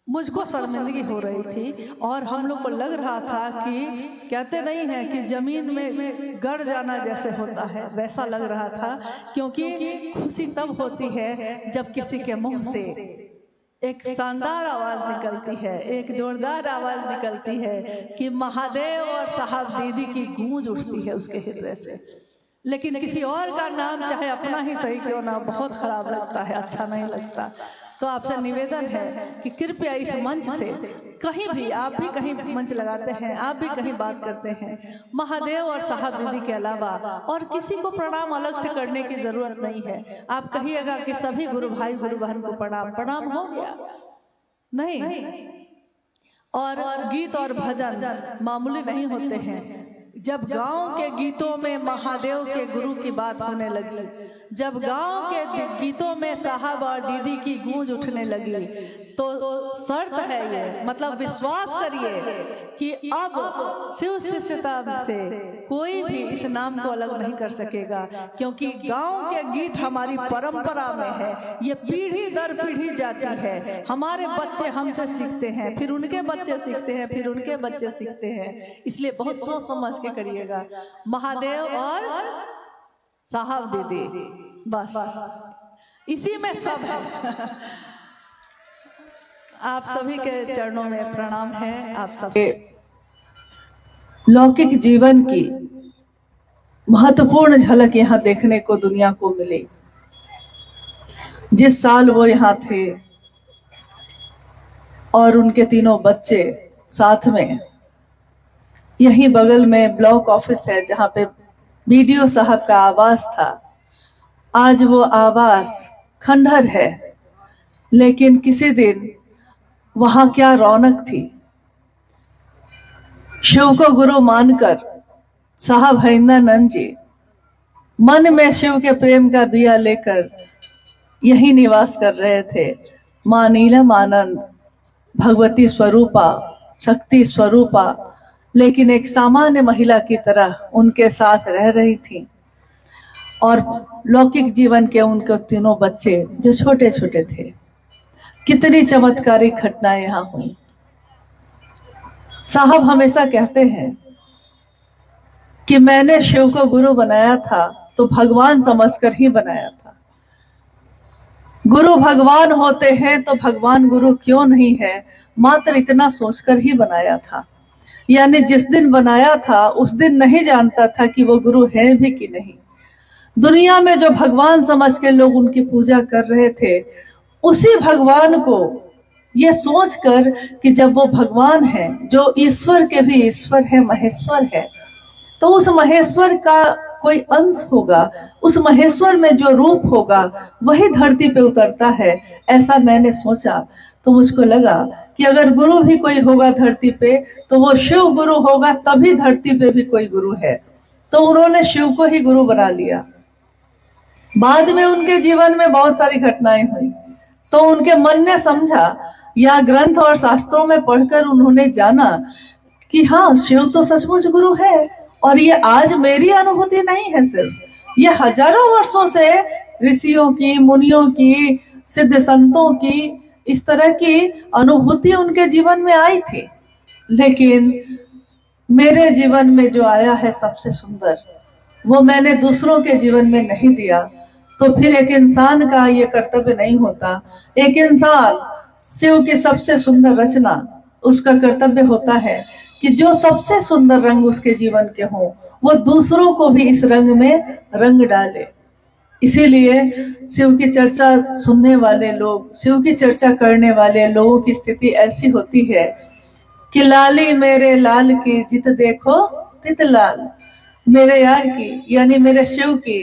A: मुझको शर्मिंदगी हो रही थी और हम लोग को लग रहा था कि कहते नहीं है कि जमीन में गड़ जाना जैसे होता है, वैसा लग रहा था। क्योंकि खुशी तब होती है जब किसी के मुंह से एक शानदार आवाज निकलती है, एक जोरदार आवाज निकलती है कि महादेव और साहब दीदी की गूंज उठती है उसके हृदय से। लेकिन किसी और का नाम चाहे अपना ही सही क्यों ना, बहुत खराब लगता है, अच्छा नहीं लगता। तो आपसे निवेदन है कि कृपया इस मंच से कहीं भी, आप भी कहीं मंच लगाते हैं, आप भी कहीं बात करते हैं, महादेव और साहब दीदी के अलावा और किसी को प्रणाम अलग से करने की जरूरत नहीं है। आप कहिएगा कि सभी गुरु भाई गुरु बहन को प्रणाम, प्रणाम हो गया नहीं। और गीत और भजन मामूली नहीं होते हैं। जब गांव के गीतों में महादेव के गुरु की बात होने लगी, जब गांव के गीतों में साहब और दीदी की गूंज उठने लगी, तो शर्त है ये, मतलब विश्वास करिए कि अब शिव शिष्यता से कोई भी इस नाम को अलग नहीं कर सकेगा। क्योंकि गांव के गीत हमारी परंपरा में है, ये पीढ़ी दर पीढ़ी जाती है। हमारे बच्चे हमसे सीखते हैं, फिर उनके बच्चे सीखते हैं, फिर उनके बच्चे सीखते हैं। इसलिए बहुत सोच समझ के करिएगा। महादेव और साहब दीदी, बस इसी में सब है। आप सभी के चरणों में प्रणाम है। आप सब लौकिक जीवन की महत्वपूर्ण झलक यहाँ देखने को दुनिया को मिली। जिस साल वो यहाँ थे और उनके तीनों बच्चे साथ में, यहीं बगल में ब्लॉक ऑफिस है जहाँ पे बीडीओ साहब का आवास था। आज वो आवास खंडहर है, लेकिन किसी दिन वहां क्या रौनक थी। शिव को गुरु मानकर साहब हरिंद्रानंद जी मन में शिव के प्रेम का दिया लेकर यही निवास कर रहे थे। मां नीलम आनंद भगवती स्वरूपा, शक्ति स्वरूपा, लेकिन एक सामान्य महिला की तरह उनके साथ रह रही थी। और लौकिक जीवन के उनके तीनों बच्चे जो छोटे छोटे थे। कितनी चमत्कारिक घटनाएं यहाँ हुई। साहब हमेशा कहते हैं कि मैंने शिव को गुरु बनाया था तो भगवान समझकर ही बनाया था। गुरु भगवान होते हैं तो भगवान गुरु क्यों नहीं है, मात्र इतना सोचकर ही बनाया था। यानी जिस दिन बनाया था उस दिन नहीं जानता था कि वो गुरु है भी कि नहीं। दुनिया में जो भगवान समझ के लोग उनकी पूजा कर रहे थे, उसी भगवान को ये सोचकर कि जब वो भगवान है, जो ईश्वर के भी ईश्वर है, महेश्वर है, तो उस महेश्वर का कोई अंश होगा, उस महेश्वर में जो रूप होगा वही धरती पे उतरता है। ऐसा मैंने सोचा तो मुझको लगा कि अगर गुरु भी कोई होगा धरती पे तो वो शिव गुरु होगा, तभी धरती पे भी कोई गुरु है। तो उन्होंने शिव को ही गुरु बना लिया। बाद में उनके जीवन में बहुत सारी घटनाएं हुई, तो उनके मन ने समझा या ग्रंथ और शास्त्रों में पढ़कर उन्होंने जाना कि हाँ, शिव तो सचमुच गुरु है। और ये आज मेरी अनुभूति नहीं है, सिर्फ ये हजारों वर्षों से ऋषियों की, मुनियों की, सिद्ध संतों की इस तरह की अनुभूति उनके जीवन में आई थी। लेकिन मेरे जीवन में जो आया है सबसे सुंदर, वो मैंने दूसरों के जीवन में नहीं दिया। तो फिर एक इंसान का ये कर्तव्य नहीं होता। एक इंसान शिव की सबसे सुंदर रचना, उसका कर्तव्य होता है कि जो सबसे सुंदर रंग उसके जीवन के हों, वो दूसरों को भी इस रंग में रंग डाले। इसीलिए शिव की चर्चा सुनने वाले लोग, शिव की चर्चा करने वाले लोगों की स्थिति ऐसी होती है कि लाली मेरे लाल की जित देखो तित लाल। मेरे यार की यानी मेरे शिव की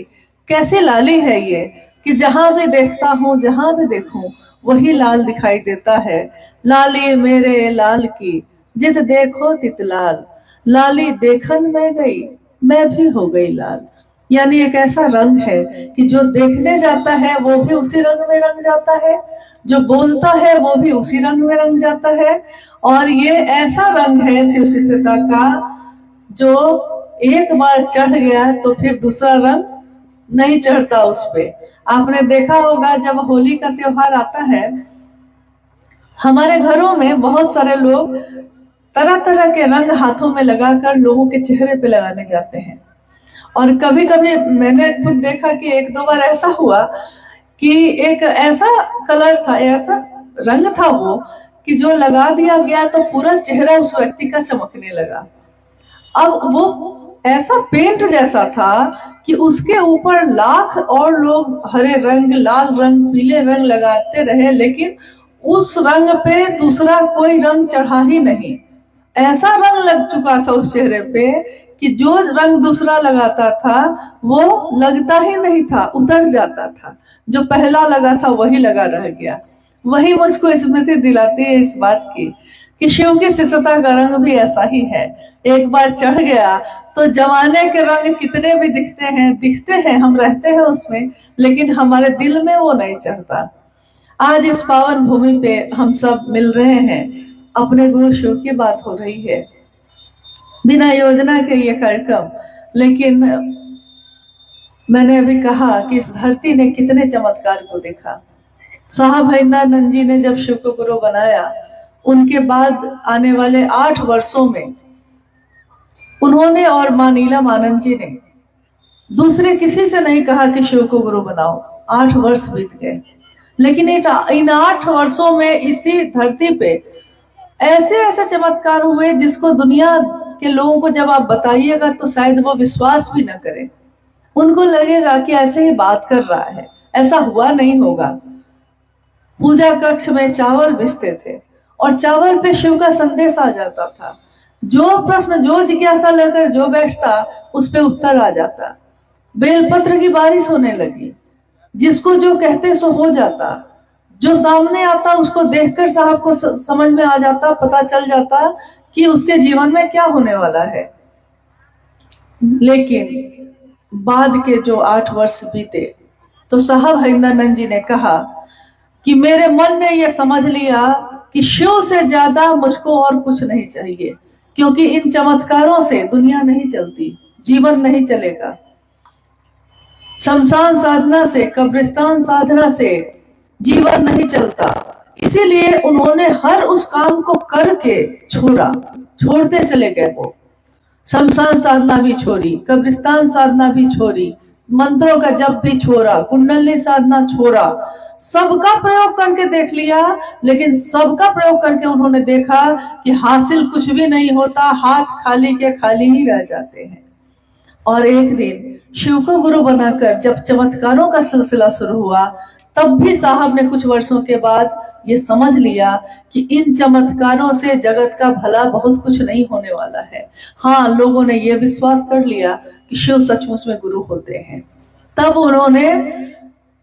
A: कैसी लाली है ये कि जहां भी देखता हूँ, जहां भी देखूं वही लाल दिखाई देता है। लाली मेरे लाल की जित देखो तित लाल, लाली देखन में गई मैं भी हो गई लाल। यानी एक ऐसा रंग है कि जो देखने जाता है वो भी उसी रंग में रंग जाता है, जो बोलता है वो भी उसी रंग में रंग जाता है। और ये ऐसा रंग है शिव शिष्यता का जो एक बार चढ़ गया तो फिर दूसरा रंग नहीं चढ़ता उस पे। आपने देखा होगा जब होली का त्योहार आता है, हमारे घरों में बहुत सारे लोग तरह तरह के रंग हाथों में लगाकर लोगों के चेहरे पे लगाने जाते हैं। और कभी कभी मैंने खुद देखा कि एक दो बार ऐसा हुआ कि एक ऐसा कलर था, ऐसा रंग था वो कि जो लगा दिया गया तो पूरा चेहरा उस व्यक्ति का चमकने लगा। अब वो ऐसा पेंट जैसा था कि उसके ऊपर लाख और लोग हरे रंग, लाल रंग, पीले रंग लगाते रहे, लेकिन उस रंग पे दूसरा कोई रंग चढ़ा ही नहीं। ऐसा रंग लग चुका था उस चेहरे पे कि जो रंग दूसरा लगाता था वो लगता ही नहीं था, उतर जाता था। जो पहला लगा था वही लगा रह गया। वही मुझको स्मृति दिलाती है इस बात की कि शिव की शिष्यता का रंग भी ऐसा ही है। एक बार चढ़ गया तो जमाने के रंग कितने भी दिखते हैं, हम रहते हैं उसमें, लेकिन हमारे दिल में वो नहीं चढ़ता। आज इस पावन भूमि पे हम सब मिल रहे हैं, अपने गुरु शिव की बात हो रही है, बिना योजना के ये कार्यक्रम। लेकिन मैंने अभी कहा कि इस धरती ने कितने चमत्कार को देखा। साहब हरिंदरानंद जी ने जब शिव को गुरु बनाया, उनके बाद आने वाले 8 वर्षों में उन्होंने और मां नीलम आनंद जी ने दूसरे किसी से नहीं कहा कि शिव को गुरु बनाओ। 8 वर्ष बीत गए, लेकिन इन 8 वर्षों में इसी धरती पे ऐसे ऐसे चमत्कार हुए जिसको दुनिया के लोगों को जब आप बताइएगा तो शायद वो विश्वास भी न करें। उनको लगेगा कि ऐसे ही बात कर रहा है, ऐसा हुआ नहीं होगा। पूजा कक्ष में चावल बिछते थे और चावल पे शिव का संदेश आ जाता था। जो प्रश्न, जो जिज्ञासा लेकर जो बैठता उस पे उत्तर आ जाता। बेलपत्र की बारिश होने लगी, जिसको जो कहते सो हो जाता। जो सामने आता उसको देखकर साहब को समझ में आ जाता, पता चल जाता कि उसके जीवन में क्या होने वाला है। लेकिन बाद के जो 8 वर्ष बीते तो साहब हरिंदरानंद जी ने कहा कि मेरे मन ने यह समझ लिया कि शिव से ज्यादा मुझको और कुछ नहीं चाहिए, क्योंकि इन चमत्कारों से दुनिया नहीं चलती, जीवन नहीं चलेगा। शमशान साधना से, कब्रिस्तान साधना से जीवन नहीं चलता। इसीलिए उन्होंने हर उस काम को करके छोड़ा छोड़ते चले गए। वो शमशान साधना भी छोड़ी, कब्रिस्तान साधना भी छोड़ी, मंत्रों का जप भी छोड़ा, कुंडली साधना छोड़ा, सबका प्रयोग करके देख लिया, लेकिन सबका प्रयोग करके उन्होंने देखा कि हासिल कुछ भी नहीं होता, हाथ खाली के खाली ही रह जाते हैं। और एक दिन शिव को गुरु बनाकर जब चमत्कारों का सिलसिला शुरू हुआ, तब भी साहब ने कुछ वर्षों के बाद ये समझ लिया कि इन चमत्कारों से जगत का भला बहुत कुछ नहीं होने वाला है। हाँ, लोगों ने ये विश्वास कर लिया कि शिव सचमुच में गुरु होते हैं। तब उन्होंने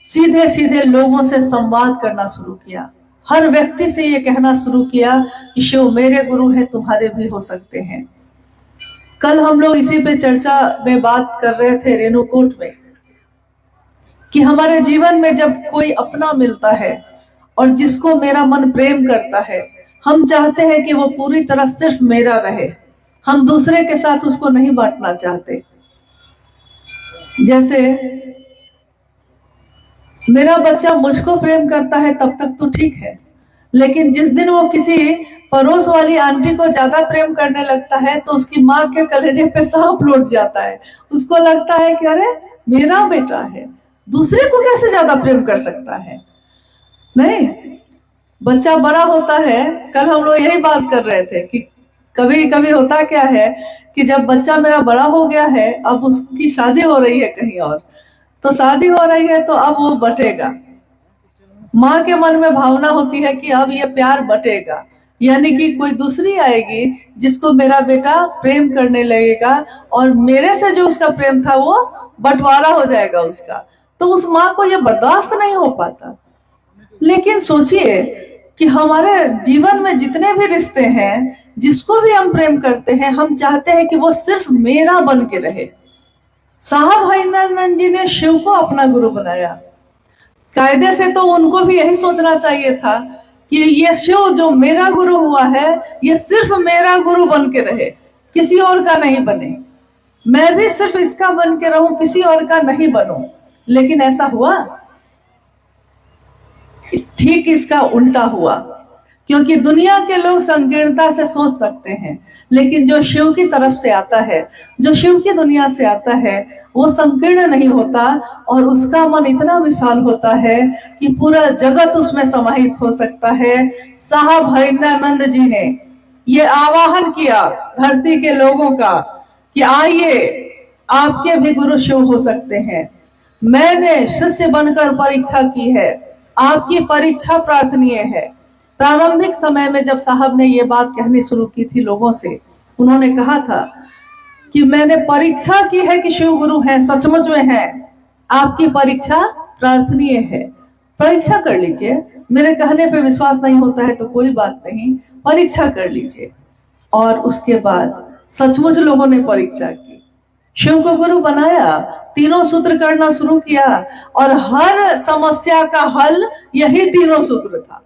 A: सीधे सीधे लोगों से संवाद करना शुरू किया, हर व्यक्ति से ये कहना शुरू किया कि शिव मेरे गुरु हैं, तुम्हारे भी हो सकते हैं। कल हम लोग इसी पे चर्चा में बात कर रहे थे रेणुकूट में, कि हमारे जीवन में जब कोई अपना मिलता है और जिसको मेरा मन प्रेम करता है, हम चाहते हैं कि वो पूरी तरह सिर्फ मेरा रहे, हम दूसरे के साथ उसको नहीं बांटना चाहते। जैसे मेरा बच्चा मुझको प्रेम करता है तब तक तो ठीक है, लेकिन जिस दिन वो किसी पड़ोस वाली आंटी को ज्यादा प्रेम करने लगता है तो उसकी माँ के कलेजे पे सांप लौट जाता है। उसको लगता है कि अरे मेरा बेटा है, दूसरे को कैसे ज्यादा प्रेम कर सकता है। नहीं, बच्चा बड़ा होता है। कल हम लोग यही बात कर रहे थे कि कभी कभी होता क्या है कि जब बच्चा मेरा बड़ा हो गया है, अब उसकी शादी हो रही है कहीं और, तो शादी हो रही है तो अब वो बटेगा। माँ के मन में भावना होती है कि अब ये प्यार बटेगा, यानी कि कोई दूसरी आएगी जिसको मेरा बेटा प्रेम करने लगेगा और मेरे से जो उसका प्रेम था वो बंटवारा हो जाएगा उसका। तो उस माँ को ये बर्दाश्त नहीं हो पाता। लेकिन सोचिए कि हमारे जीवन में जितने भी रिश्ते हैं, जिसको भी हम प्रेम करते हैं, हम चाहते हैं कि वो सिर्फ मेरा बन के रहे। साहब हरिनानंद जी ने शिव को अपना गुरु बनाया। कायदे से तो उनको भी यही सोचना चाहिए था कि ये शिव जो मेरा गुरु हुआ है, ये सिर्फ मेरा गुरु बन के रहे, किसी और का नहीं बने। मैं भी सिर्फ इसका बन के रहूं, किसी और का नहीं बनूं। लेकिन ऐसा हुआ? ठीक इसका उल्टा हुआ, क्योंकि दुनिया के लोग संकीर्णता से सोच सकते हैं, लेकिन जो शिव की तरफ से आता है, जो शिव की दुनिया से आता है, वो संकीर्ण नहीं होता और उसका मन इतना विशाल होता है कि पूरा जगत उसमें समाहित हो सकता है। साहब हरिनानंद जी ने ये आवाहन किया धरती के लोगों का कि आइए, आपके भी गुरु शिव हो सकते हैं। मैंने शिष्य बनकर परीक्षा की है, आपकी परीक्षा प्रार्थनीय है। प्रारंभिक समय में जब साहब ने ये बात कहनी शुरू की थी लोगों से, उन्होंने कहा था कि मैंने परीक्षा की है कि शिव गुरु हैं, सचमुच में है, आपकी परीक्षा प्रार्थनीय है, परीक्षा कर लीजिए। मेरे कहने पे विश्वास नहीं होता है तो कोई बात नहीं, परीक्षा कर लीजिए। और उसके बाद सचमुच लोगों ने परीक्षा की, शिव को गुरु बनाया, तीनों सूत्र करना शुरू किया और हर समस्या का हल यही तीनों सूत्र था।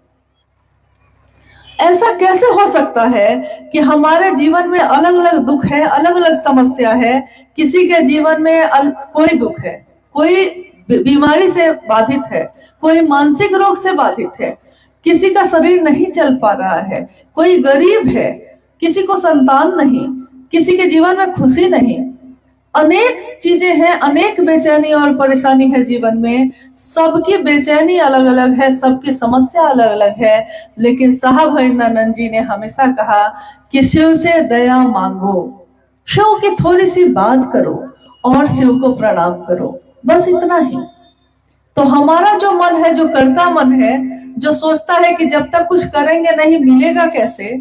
A: ऐसा कैसे हो सकता है कि हमारे जीवन में अलग अलग दुख है, अलग अलग समस्या है। किसी के जीवन में कोई दुख है, कोई बीमारी से बाधित है, कोई मानसिक रोग से बाधित है, किसी का शरीर नहीं चल पा रहा है, कोई गरीब है, किसी को संतान नहीं, किसी के जीवन में खुशी नहीं, अनेक चीजें हैं, अनेक बेचैनी और परेशानी है जीवन में। सबकी बेचैनी अलग अलग है, सबकी समस्या अलग अलग है। लेकिन साहब हरिनानंद जी ने हमेशा कहा कि शिव से दया मांगो, शिव की थोड़ी सी बात करो और शिव को प्रणाम करो, बस इतना ही। तो हमारा जो मन है, जो करता मन है, जो सोचता है कि जब तक कुछ करेंगे नहीं मिलेगा कैसे,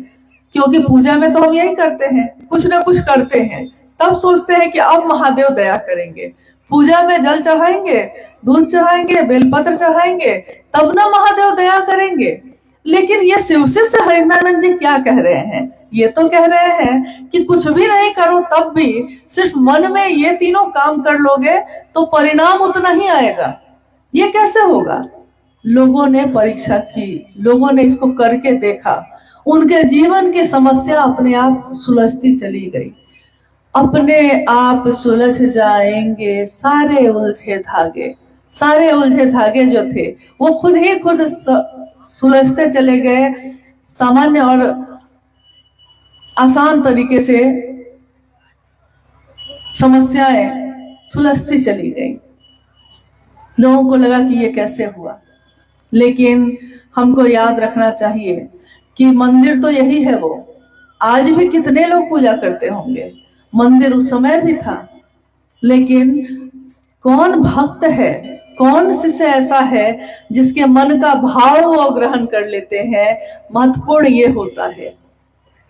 A: क्योंकि पूजा में तो हम यही करते हैं, कुछ ना कुछ करते हैं, तब सोचते हैं कि अब महादेव दया करेंगे। पूजा में जल चढ़ाएंगे, दूध चढ़ाएंगे, बेलपत्र चढ़ाएंगे, तब ना महादेव दया करेंगे। लेकिन ये शिव शिष्य हरिनानंद जी क्या कह रहे हैं? ये तो कह रहे हैं कि कुछ भी नहीं करो तब भी सिर्फ मन में ये तीनों काम कर लोगे तो परिणाम उतना ही आएगा। ये कैसे होगा? लोगों ने परीक्षा की, लोगों ने इसको करके देखा, उनके जीवन की समस्या अपने आप सुलझती चली गई। अपने आप सुलझ जाएंगे सारे उलझे धागे। सारे उलझे धागे जो थे वो खुद ही खुद सुलझते चले गए। सामान्य और आसान तरीके से समस्याएं सुलझती चली गई। लोगों को लगा कि ये कैसे हुआ, लेकिन हमको याद रखना चाहिए कि मंदिर तो यही है वो। आज भी कितने लोग पूजा करते होंगे, मंदिर उस समय भी था, लेकिन कौन भक्त है, कौन शिष्य ऐसा है जिसके मन का भाव वो ग्रहण कर लेते हैं, महत्वपूर्ण ये होता है।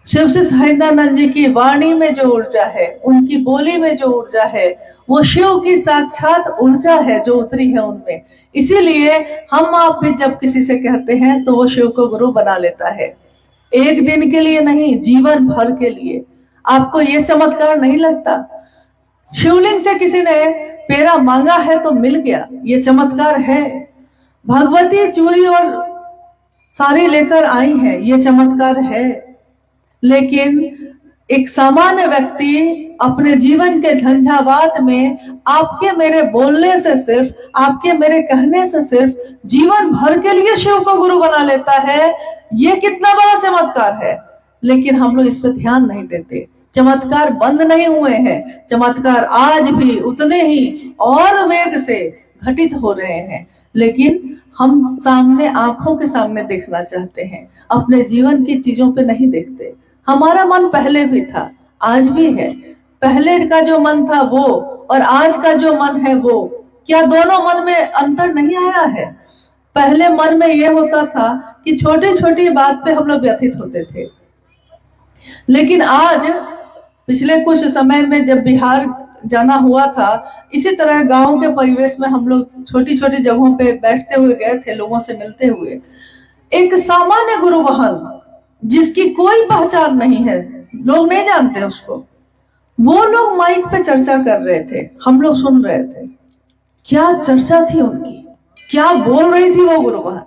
A: शिव से सहिदानंद जी की वाणी में जो ऊर्जा है, उनकी बोली में जो ऊर्जा है, वो शिव की साक्षात ऊर्जा है जो उतरी है उनमें। इसीलिए हम आप भी जब किसी से कहते हैं तो वो शिव को गुरु बना लेता है। एक दिन के लिए नहीं, जीवन भर के लिए। आपको ये चमत्कार नहीं लगता? शिवलिंग से किसी ने पेड़ा मांगा है तो मिल गया, ये चमत्कार है। भगवती चूड़ी और साड़ी लेकर आई है, ये चमत्कार है। लेकिन एक सामान्य व्यक्ति अपने जीवन के झंझावात में आपके मेरे बोलने से, सिर्फ आपके मेरे कहने से सिर्फ जीवन भर के लिए शिव को गुरु बना लेता है। ये कितना बड़ा चमत्कार है, लेकिन हम लोग इस पर ध्यान नहीं देते। चमत्कार बंद नहीं हुए हैं, चमत्कार आज भी उतने ही और वेग से घटित हो रहे हैं, लेकिन हम सामने, आंखों के सामने देखना चाहते हैं, अपने जीवन की चीजों पे नहीं देखते। हमारा मन पहले भी था, आज भी है। पहले का जो मन था वो और आज का जो मन है वो, क्या दोनों मन में अंतर नहीं आया है? पहले मन में ये होता था कि छोटी छोटी बात पे हम लोग व्यथित होते थे, लेकिन आज पिछले कुछ समय में जब बिहार जाना हुआ था, इसी तरह गांव के परिवेश में हम लोग छोटी छोटी जगहों पे बैठते हुए गए थे, लोगों से मिलते हुए। एक सामान्य गुरु बहन जिसकी कोई पहचान नहीं है, लोग नहीं जानते उसको, वो लोग माइक पे चर्चा कर रहे थे, हम लोग सुन रहे थे। क्या चर्चा थी उनकी, क्या बोल रही थी वो गुरु बहन।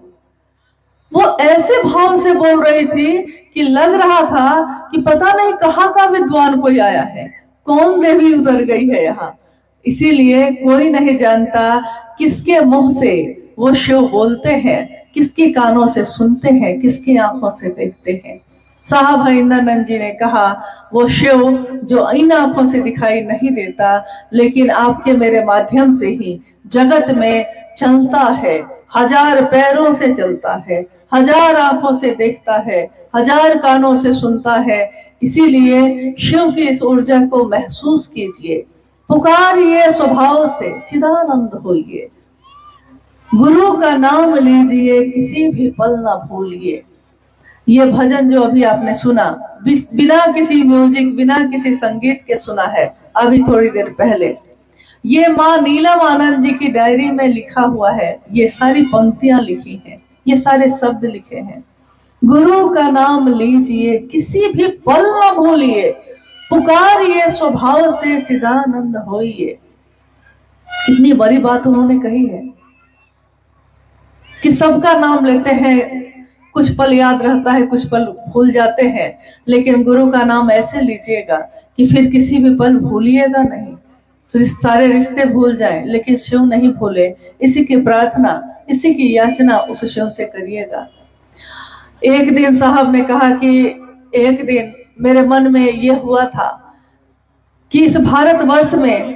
A: वो ऐसे भाव से बोल रही थी कि लग रहा था कि पता नहीं कहाँ का विद्वान कोई आया है, कौन देवी उतर गई है यहाँ। इसीलिए कोई नहीं जानता किसके मुंह से वो शिव बोलते हैं, किसके कानों से सुनते हैं, किसकी आंखों से देखते हैं। साहब हरिंद्रानंद जी ने कहा, वो शिव जो इन आंखों से दिखाई नहीं देता, लेकिन आपके मेरे माध्यम से ही जगत में चलता है, हजार पैरों से चलता है, हजार आंखों से देखता है, हजार कानों से सुनता है। इसीलिए शिव की इस ऊर्जा को महसूस कीजिए, पुकारिए स्वभाव से, चिदानंद होइए, गुरु का नाम लीजिए, किसी भी पल ना भूलिए। ये भजन जो अभी आपने सुना, बिना किसी म्यूजिक, बिना किसी संगीत के सुना है अभी थोड़ी देर पहले, ये माँ नीलम आनंद जी की डायरी में लिखा हुआ है। ये सारी पंक्तियां लिखी हैं, ये सारे शब्द लिखे हैं। गुरु का नाम लीजिए, किसी भी पल न भूलिए, पुकारिए स्वभाव से, चिदानंद होइए। कितनी बड़ी बात उन्होंने कही है कि सबका नाम लेते हैं, कुछ पल याद रहता है, कुछ पल भूल जाते हैं, लेकिन गुरु का नाम ऐसे लीजिएगा कि फिर किसी भी पल भूलिएगा नहीं। सारे रिश्ते भूल जाएं, लेकिन शिव नहीं भूले। इसी की प्रार्थना, इसी की याचना उस शिव से करिएगा। एक दिन साहब ने कहा कि एक दिन मेरे मन में ये हुआ था कि इस भारतवर्ष में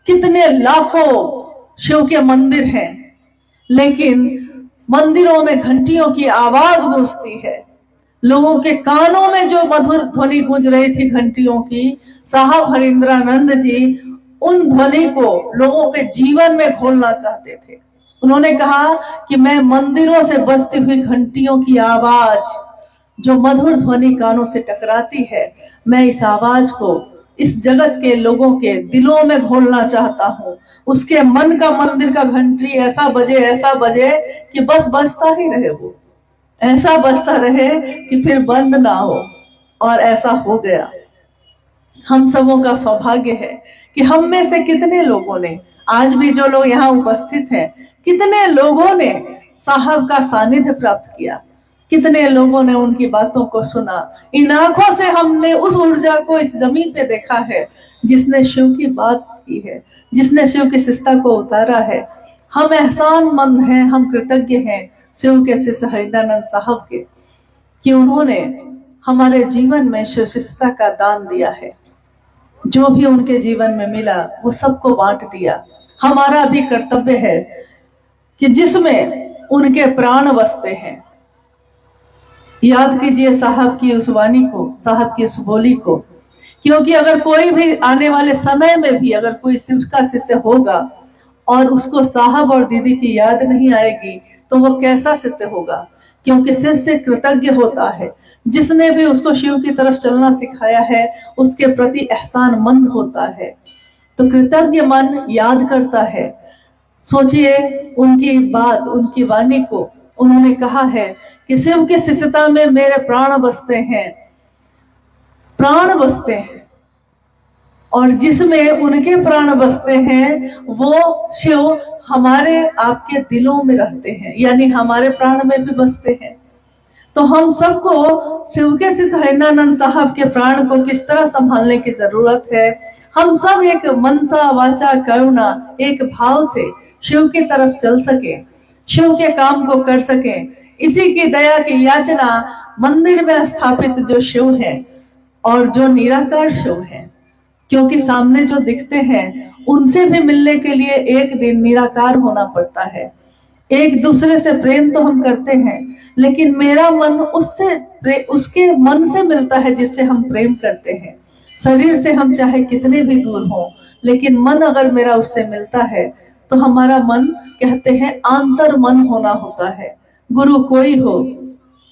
A: कितने लाखों शिव के मंदिर हैं, लेकिन मंदिरों में घंटियों की आवाज गूंजती है। लोगों के कानों में जो मधुर ध्वनि गूंज रही थी घंटियों की, साहब हरिंद्रानंद जी उन ध्वनि को लोगों के जीवन में घोलना चाहते थे। उन्होंने कहा कि मैं मंदिरों से बजती हुई घंटियों की आवाज, जो मधुर ध्वनि कानों से टकराती है, मैं इस आवाज को इस जगत के लोगों के दिलों में घोलना चाहता हूँ। उसके मन का मंदिर का घंटी ऐसा बजे कि बस बजता ही रहे, वो ऐसा बजता रहे कि फिर बंद ना हो। और ऐसा हो गया। हम सबों का सौभाग्य है कि हम में से कितने लोगों ने, आज भी जो लोग यहाँ उपस्थित हैं, कितने लोगों ने साहब का सानिध्य प्राप्त किया, कितने लोगों ने उनकी बातों को सुना। इन आंखों से हमने उस ऊर्जा को इस जमीन पे देखा है जिसने शिव की बात की है, जिसने शिव की शिष्टता को उतारा है। हम एहसानमंद हैं, हम कृतज्ञ हैं शिव के शिष्य हरिंद्रानंद साहब के, कि उन्होंने हमारे जीवन में शिष्टता का दान दिया है। जो भी उनके जीवन में मिला वो सबको बांट दिया। हमारा भी कर्तव्य है कि जिसमें उनके प्राण बसते हैं, याद कीजिए साहब की उस वाणी को, साहब की उस बोली को। क्योंकि अगर कोई भी आने वाले समय में भी अगर कोई शिव का शिष्य होगा और उसको साहब और दीदी की याद नहीं आएगी तो वो कैसा शिष्य होगा। क्योंकि शिष्य कृतज्ञ होता है, जिसने भी उसको शिव की तरफ चलना सिखाया है उसके प्रति एहसान मंद होता है। तो कृतज्ञ मन याद करता है। सोचिए उनकी बात, उनकी वाणी को। उन्होंने कहा है कि शिव की शिष्यता में मेरे प्राण बसते हैं, प्राण बसते हैं। और जिसमें उनके प्राण बसते हैं वो शिव हमारे आपके दिलों में रहते हैं, यानी हमारे प्राण में भी बसते हैं। तो हम सबको शिव के शिष्य हरिनानंद साहब के प्राण को किस तरह संभालने की जरूरत है। हम सब एक मनसा वाचा करुणा एक भाव से शिव की तरफ चल सके, शिव के काम को कर सके। इसी की दया की याचना मंदिर में स्थापित जो शिव है और जो निराकार शिव है। क्योंकि सामने जो दिखते हैं उनसे भी मिलने के लिए एक दिन निराकार होना पड़ता है। एक दूसरे से प्रेम तो हम करते हैं, लेकिन मेरा मन उसके मन से मिलता है जिससे हम प्रेम करते हैं। शरीर से हम चाहे कितने भी दूर हों, लेकिन मन अगर मेरा उससे मिलता है तो हमारा मन, कहते हैं, आंतर मन होना होता है। गुरु कोई हो,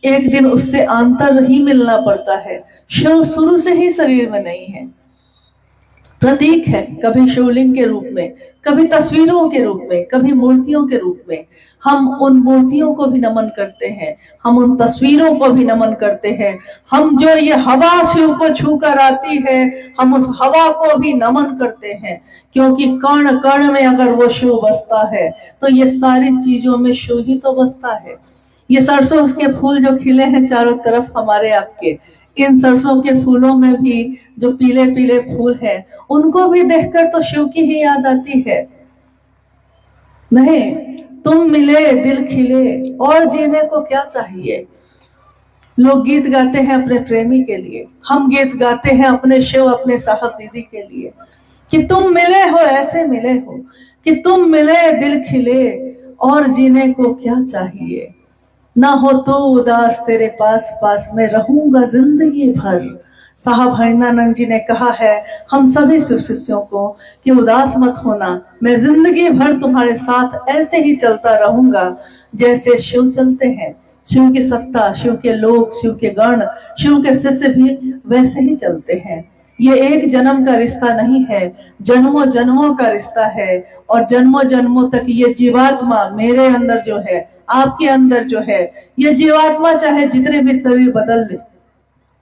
A: एक दिन उससे आंतर ही मिलना पड़ता है। शिव शुरू से ही शरीर में नहीं है, प्रतीक है, कभी शिवलिंग के रूप में, कभी तस्वीरों के रूप में, कभी मूर्तियों के रूप में। हम उन मूर्तियों को भी नमन करते हैं, हम उन तस्वीरों को भी नमन करते हैं। हम जो ये हवा शिव को छूकर आती है, हम उस हवा को भी नमन करते हैं। क्योंकि कण कण में अगर वो शिव बसता है तो ये सारी चीजों में शिव ही तो बसता है। ये सरसों के फूल जो खिले हैं चारों तरफ हमारे आपके, इन सरसों के फूलों में भी जो पीले पीले फूल हैं उनको भी देखकर तो शिव की ही याद आती है। नहीं, तुम मिले दिल खिले और जीने को क्या चाहिए। लोग गीत गाते हैं अपने प्रेमी के लिए, हम गीत गाते हैं अपने शिव, अपने साहब दीदी के लिए कि तुम मिले हो, ऐसे मिले हो कि तुम मिले दिल खिले और जीने को क्या चाहिए। ना हो तो उदास तेरे पास पास में रहूंगा जिंदगी भर। साहब हरिनानंद जी ने कहा है हम सभी शिव शिष्यों को कि उदास मत होना, मैं जिंदगी भर तुम्हारे साथ ऐसे ही चलता रहूंगा जैसे शिव चलते हैं। शिव की सत्ता, शिव के लोग, शिव के गण, शिव के शिष्य भी वैसे ही चलते हैं। ये एक जन्म का रिश्ता नहीं है, जन्मों जन्मों का रिश्ता है। और जन्मों जन्मों तक ये जीवात्मा मेरे अंदर जो है, आपके अंदर जो है, ये जीवात्मा चाहे जितने भी शरीर बदल ले,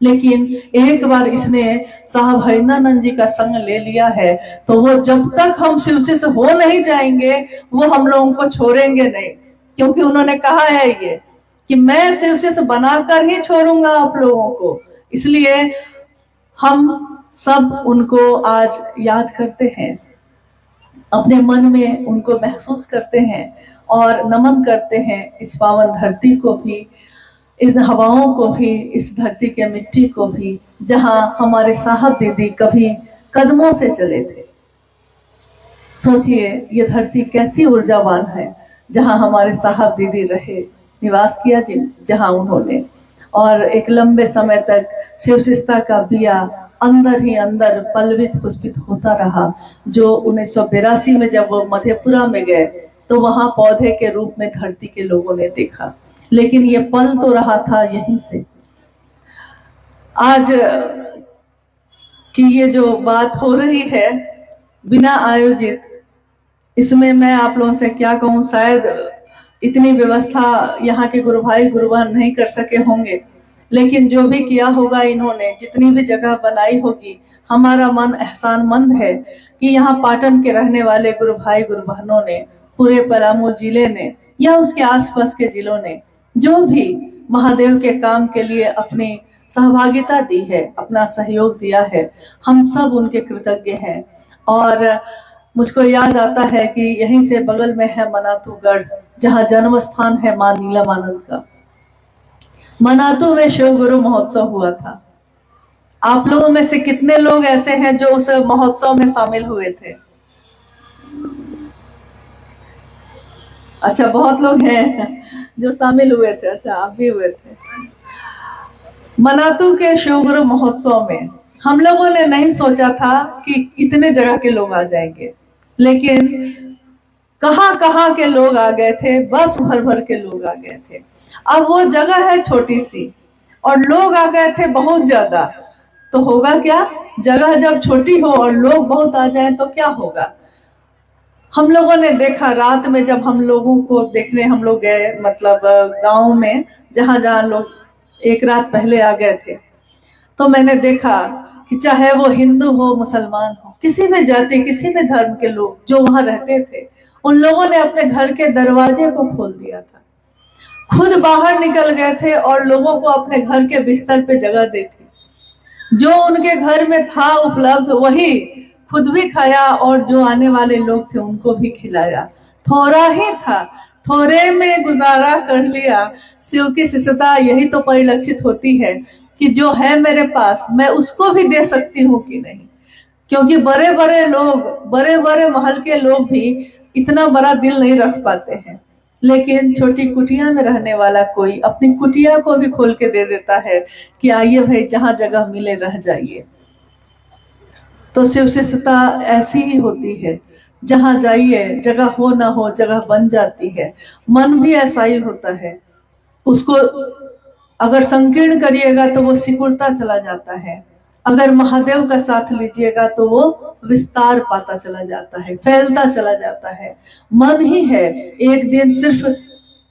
A: लेकिन एक बार इसने साहब हरिनानंद जी का संग ले लिया है तो वो जब तक हम शिव से हो नहीं जाएंगे वो हम लोगों को छोड़ेंगे नहीं। क्योंकि उन्होंने कहा है ये कि मैं शिव से बनाकर ही छोड़ूंगा आप लोगों को। इसलिए हम सब उनको आज याद करते हैं, अपने मन में उनको महसूस करते हैं और नमन करते हैं इस पावन धरती को भी, इन हवाओं को भी, इस धरती के मिट्टी को भी, जहां हमारे साहब दीदी कभी कदमों से चले थे। सोचिए ये धरती कैसी ऊर्जावान है जहां हमारे साहब दीदी रहे, निवास किया जहां उन्होंने, और एक लंबे समय तक शिव शिष्टता का बिया अंदर ही अंदर पल्वित पुष्पित होता रहा। जो 1982 में जब वो मधेपुरा में गए तो वहां पौधे के रूप में धरती के लोगों ने देखा, लेकिन ये पल तो रहा था यहीं से। आज की ये जो बात हो रही है बिना आयोजित, इसमें मैं आप लोगों से क्या कहूँ, शायद इतनी व्यवस्था यहाँ के गुरु भाई गुरु बहन नहीं कर सके होंगे, लेकिन जो भी किया होगा इन्होंने, जितनी भी जगह बनाई होगी, हमारा मन एहसानमंद है कि यहाँ पाटन के रहने वाले गुरु भाई गुरु बहनों ने, पूरे पलामू जिले ने या उसके आसपास के जिलों ने जो भी महादेव के काम के लिए अपनी सहभागिता दी है, अपना सहयोग दिया है, हम सब उनके कृतज्ञ हैं। और मुझको याद आता है कि यहीं से बगल में है मनातूगढ़, जहाँ जन्म स्थान है मां नीलम आनंद का। मनातू में शिव गुरु महोत्सव हुआ था। आप लोगों में से कितने लोग ऐसे हैं जो उस महोत्सव में शामिल हुए थे? अच्छा, बहुत लोग हैं जो शामिल हुए थे। अच्छा, आप भी हुए थे। मनातू के शिव गुरु महोत्सव में हम लोगों ने नहीं सोचा था कि इतने जगह के लोग आ जाएंगे, लेकिन कहां कहां के लोग आ गए थे, बस भर भर के लोग आ गए थे। अब वो जगह है छोटी सी और लोग आ गए थे बहुत ज्यादा, तो होगा क्या? जगह जब छोटी हो और लोग बहुत आ जाए तो क्या होगा? हम लोगों ने देखा रात में, जब हम लोगों को देखने हम लोग गए, मतलब गांव में जहां जहां लोग एक रात पहले आ गए थे, तो मैंने देखा कि चाहे वो हिंदू हो, मुसलमान हो, किसी भी जाति किसी भी धर्म के लोग जो वहां रहते थे, उन लोगों ने अपने घर के दरवाजे को खोल दिया था, खुद बाहर निकल गए थे और लोगों को अपने घर के बिस्तर पे जगह दी थी। जो उनके घर में था उपलब्ध वही खुद भी खाया और जो आने वाले लोग थे उनको भी खिलाया। थोड़ा ही था, थोड़े में गुजारा कर लिया। शिव की शिष्यता यही तो परिलक्षित होती है कि जो है मेरे पास मैं उसको भी दे सकती हूँ कि नहीं। क्योंकि बड़े बड़े लोग, बड़े बड़े महल के लोग भी इतना बड़ा दिल नहीं रख पाते हैं, लेकिन छोटी कुटिया में रहने वाला कोई अपनी कुटिया को भी खोल के दे देता है कि आइए भाई, जहां जगह मिले रह जाइए। तो शिव शिष्यता ऐसी ही होती है, जहां जाइए जगह हो ना हो जगह बन जाती है। मन भी ऐसा ही होता है, उसको अगर संकीर्ण करिएगा तो वो सिकुड़ता चला जाता है, अगर महादेव का साथ लीजिएगा तो वो विस्तार पाता चला जाता है, फैलता चला जाता है। मन ही है, एक दिन सिर्फ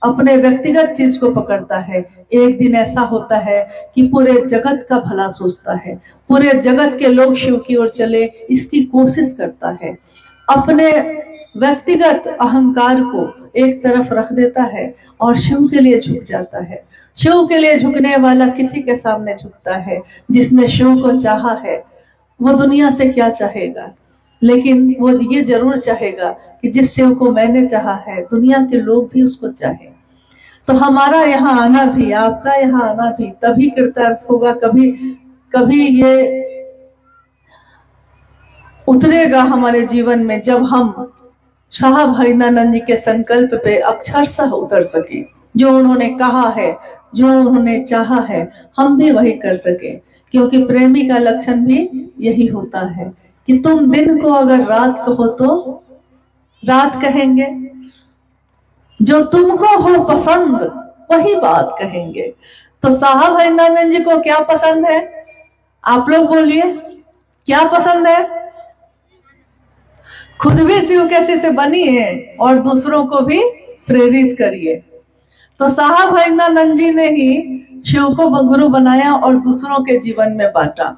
A: अपने व्यक्तिगत चीज को पकड़ता है, एक दिन ऐसा होता है कि पूरे जगत का भला सोचता है, पूरे जगत के लोग शिव की ओर चले इसकी कोशिश करता है, अपने व्यक्तिगत अहंकार को एक तरफ रख देता है और शिव के लिए झुक जाता है। शिव के लिए झुकने वाला किसी के सामने झुकता है। जिसने शिव को चाहा है वो दुनिया से क्या चाहेगा, लेकिन वो ये जरूर चाहेगा कि जिस शिव को मैंने चाहा है दुनिया के लोग भी उसको चाहे। तो हमारा यहाँ आना भी, आपका यहाँ आना भी तभी कृतार्थ होगा, कभी कभी ये उतरेगा हमारे जीवन में जब हम साहब हरिनानंद जी के संकल्प पे अक्षरशः उतर सके। जो उन्होंने कहा है, जो उन्होंने चाहा है, हम भी वही कर सके। क्योंकि प्रेमी का लक्षण भी यही होता है कि तुम दिन को अगर रात कहो तो रात कहेंगे, जो तुमको हो पसंद वही बात कहेंगे। तो साहब हरिनानंद जी को क्या पसंद है? आप लोग बोलिए, क्या पसंद है? खुद भी शिव के शिष्य बनिए और दूसरों को भी प्रेरित करिए। तो साहब हरिनानंद जी ने ही शिव को गुरु बनाया और दूसरों के जीवन में बांटा।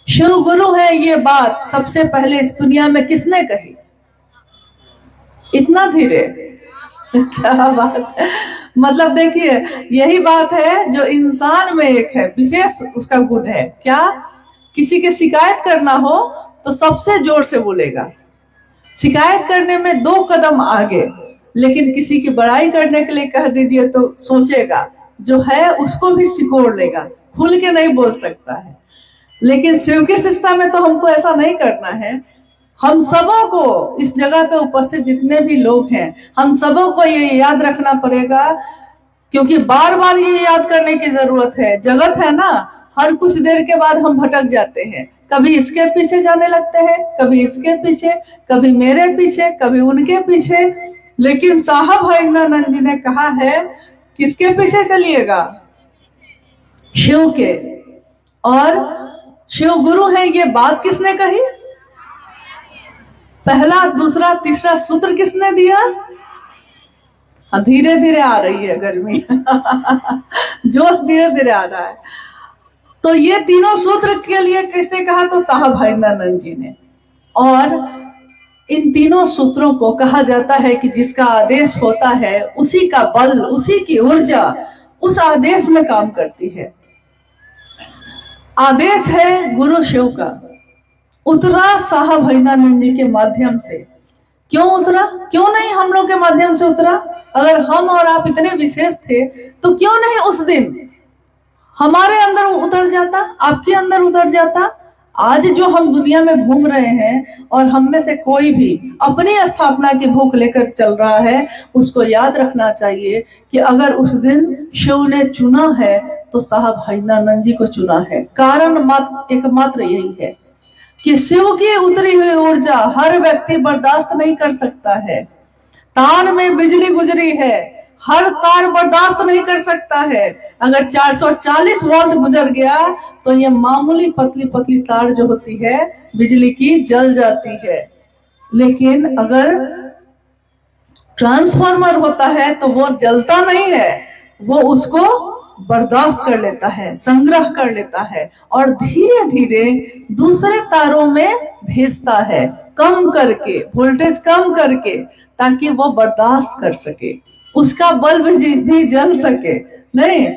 A: शिव गुरु है ये बात सबसे पहले इस दुनिया में किसने कही? इतना धीरे क्या बात, मतलब देखिए, यही बात है जो इंसान में एक है, विशेष उसका गुण है। क्या? किसी के शिकायत करना हो तो सबसे जोर से बोलेगा, शिकायत करने में 2 कदम आगे, लेकिन किसी की बड़ाई करने के लिए कह दीजिए तो सोचेगा, जो है उसको भी सिकोड़ लेगा, खुल के नहीं बोल सकता है। लेकिन शिव की शिष्यता में तो हमको ऐसा नहीं करना है। हम सबों को, इस जगह पे उपस्थित जितने भी लोग हैं, हम सबों को ये याद रखना पड़ेगा, क्योंकि बार बार ये याद करने की जरूरत है। जगत है ना, हर कुछ देर के बाद हम भटक जाते हैं, कभी इसके पीछे जाने लगते हैं, कभी इसके पीछे, कभी मेरे पीछे, कभी उनके पीछे। लेकिन साहब हरिनानंद जी ने कहा है किसके पीछे चलिएगा? शिव के। और शिव गुरु है ये बात किसने कही? पहला, दूसरा, तीसरा सूत्र किसने दिया? धीरे धीरे आ रही है गर्मी जोश धीरे धीरे आ रहा है। तो ये तीनों सूत्र के लिए किसने कहा? तो साहब हरिनानंद जी ने। और इन तीनों सूत्रों को कहा जाता है कि जिसका आदेश होता है उसी का बल, उसी की ऊर्जा उस आदेश में काम करती है। आदेश है गुरु शिव का, उतरा साहब हरिनानंद जी के माध्यम से। क्यों उतरा? क्यों नहीं हम लोग के माध्यम से उतरा? अगर हम और आप इतने विशेष थे तो क्यों नहीं उस दिन हमारे अंदर उतर जाता, आपके अंदर उतर जाता। आज जो हम दुनिया में घूम रहे हैं और हम में से कोई भी अपनी स्थापना की भूख लेकर चल रहा है, उसको याद रखना चाहिए कि अगर उस दिन शिव ने चुना है तो साहब हरिनानंद जी को चुना है। कारण एकमात्र यही है कि शिव की उतरी हुई ऊर्जा हर व्यक्ति बर्दाश्त नहीं कर सकता है। तार में बिजली गुजरी है, हर तार बर्दाश्त नहीं कर सकता है। अगर 440 वोल्ट गुजर गया तो ये मामूली पतली पतली तार जो होती है बिजली की जल जाती है। लेकिन अगर ट्रांसफार्मर होता है तो वो जलता नहीं है, वो उसको बर्दाश्त कर लेता है, संग्रह कर लेता है और धीरे धीरे दूसरे तारों में भेजता है, कम करके, वोल्टेज कम करके, ताकि वो बर्दाश्त कर सके, उसका बल्ब भी जल सके। नहीं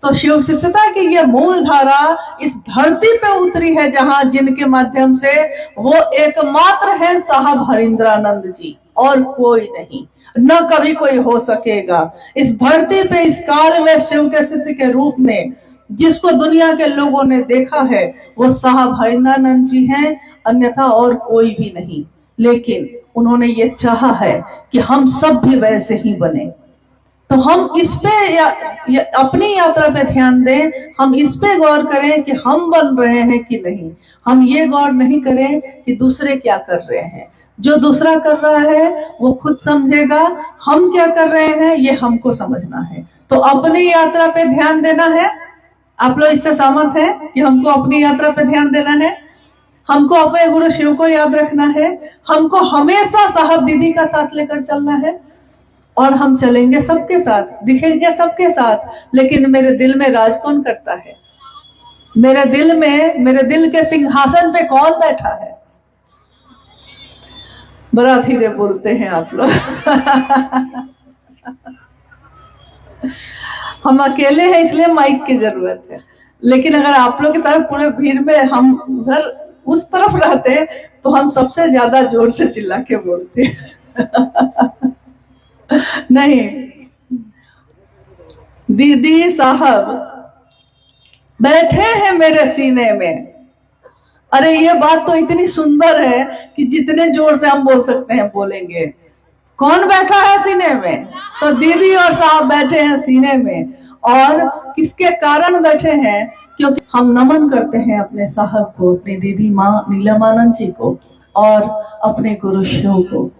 A: तो शिव शिष्यता की ये मूल धारा इस धरती पे उतरी है, जहां जिनके माध्यम से वो एकमात्र है साहब हरिंद्रानंद जी, और कोई नहीं, न कभी कोई हो सकेगा। इस धरती पे इस काल में शिव के शिष्य के रूप में जिसको दुनिया के लोगों ने देखा है वो साहब हरिंद्रानंद जी हैं, अन्यथा और कोई भी नहीं। लेकिन उन्होंने ये चाहा है कि हम सब भी वैसे ही बने। तो हम इस पे अपनी यात्रा पे ध्यान दें, हम इस पे गौर करें कि हम बन रहे हैं कि नहीं। हम ये गौर नहीं करें कि दूसरे क्या कर रहे हैं। जो दूसरा कर रहा है वो खुद समझेगा, हम क्या कर रहे हैं ये हमको समझना है। तो अपनी यात्रा पे ध्यान देना है। आप लोग इससे सहमत हैं कि हमको अपनी यात्रा पे ध्यान देना है, हमको अपने गुरु शिव को याद रखना है, हमको हमेशा साहब दीदी का साथ लेकर चलना है। और हम चलेंगे सबके साथ, दिखेंगे सबके साथ, लेकिन मेरे दिल में राज कौन करता है? मेरे दिल में, मेरे दिल के सिंहासन पे कौन बैठा है? बड़ा धीरे बोलते हैं आप लोग। हम अकेले हैं इसलिए माइक की जरूरत है, लेकिन अगर आप लोग की तरफ पूरे भीड़ में हम उधर उस तरफ रहते तो हम सबसे ज्यादा जोर से चिल्ला के बोलते। नहीं, दीदी साहब बैठे हैं मेरे सीने में। अरे ये बात तो इतनी सुंदर है कि जितने जोर से हम बोल सकते हैं बोलेंगे। कौन बैठा है सीने में? तो दीदी और साहब बैठे हैं सीने में। और किसके कारण बैठे हैं? क्योंकि हम नमन करते हैं अपने साहब को, अपनी दीदी माँ नीलमानंद जी को और अपने गुरु शिव को,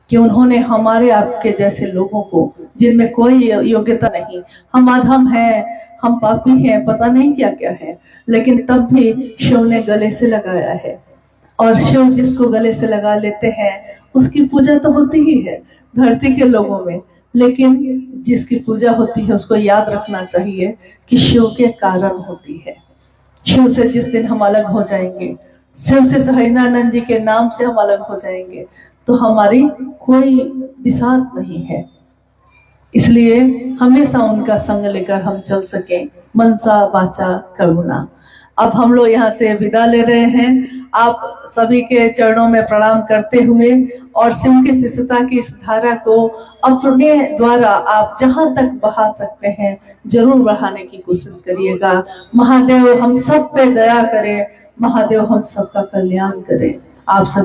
A: कि उन्होंने हमारे आपके जैसे लोगों को, जिनमें कोई योग्यता नहीं, हम अधम हैं, हम पापी हैं, पता नहीं क्या क्या है, लेकिन तब भी शिव ने गले से लगाया है। और शिव जिसको गले से लगा लेते हैं उसकी पूजा तो होती ही है धरती के लोगों में, लेकिन जिसकी पूजा होती है उसको याद रखना चाहिए कि शिव के कारण होती है। शिव से जिस दिन हम अलग हो जाएंगे, शिव से हरिनानंद जी के नाम से हम अलग हो जाएंगे, तो हमारी कोई बिसात नहीं है। इसलिए हमेशा उनका संग लेकर हम चल सके, मनसा वाचा करुणा। अब हम लोग यहाँ से विदा ले रहे हैं। आप सभी के चरणों में प्रणाम करते हुए और शिव की शिष्यता की इस धारा को अपने द्वारा आप जहाँ तक बढ़ा सकते हैं जरूर बढ़ाने की कोशिश करिएगा। महादेव हम सब पे दया करे, महादेव हम सबका कल्याण करे। आप सब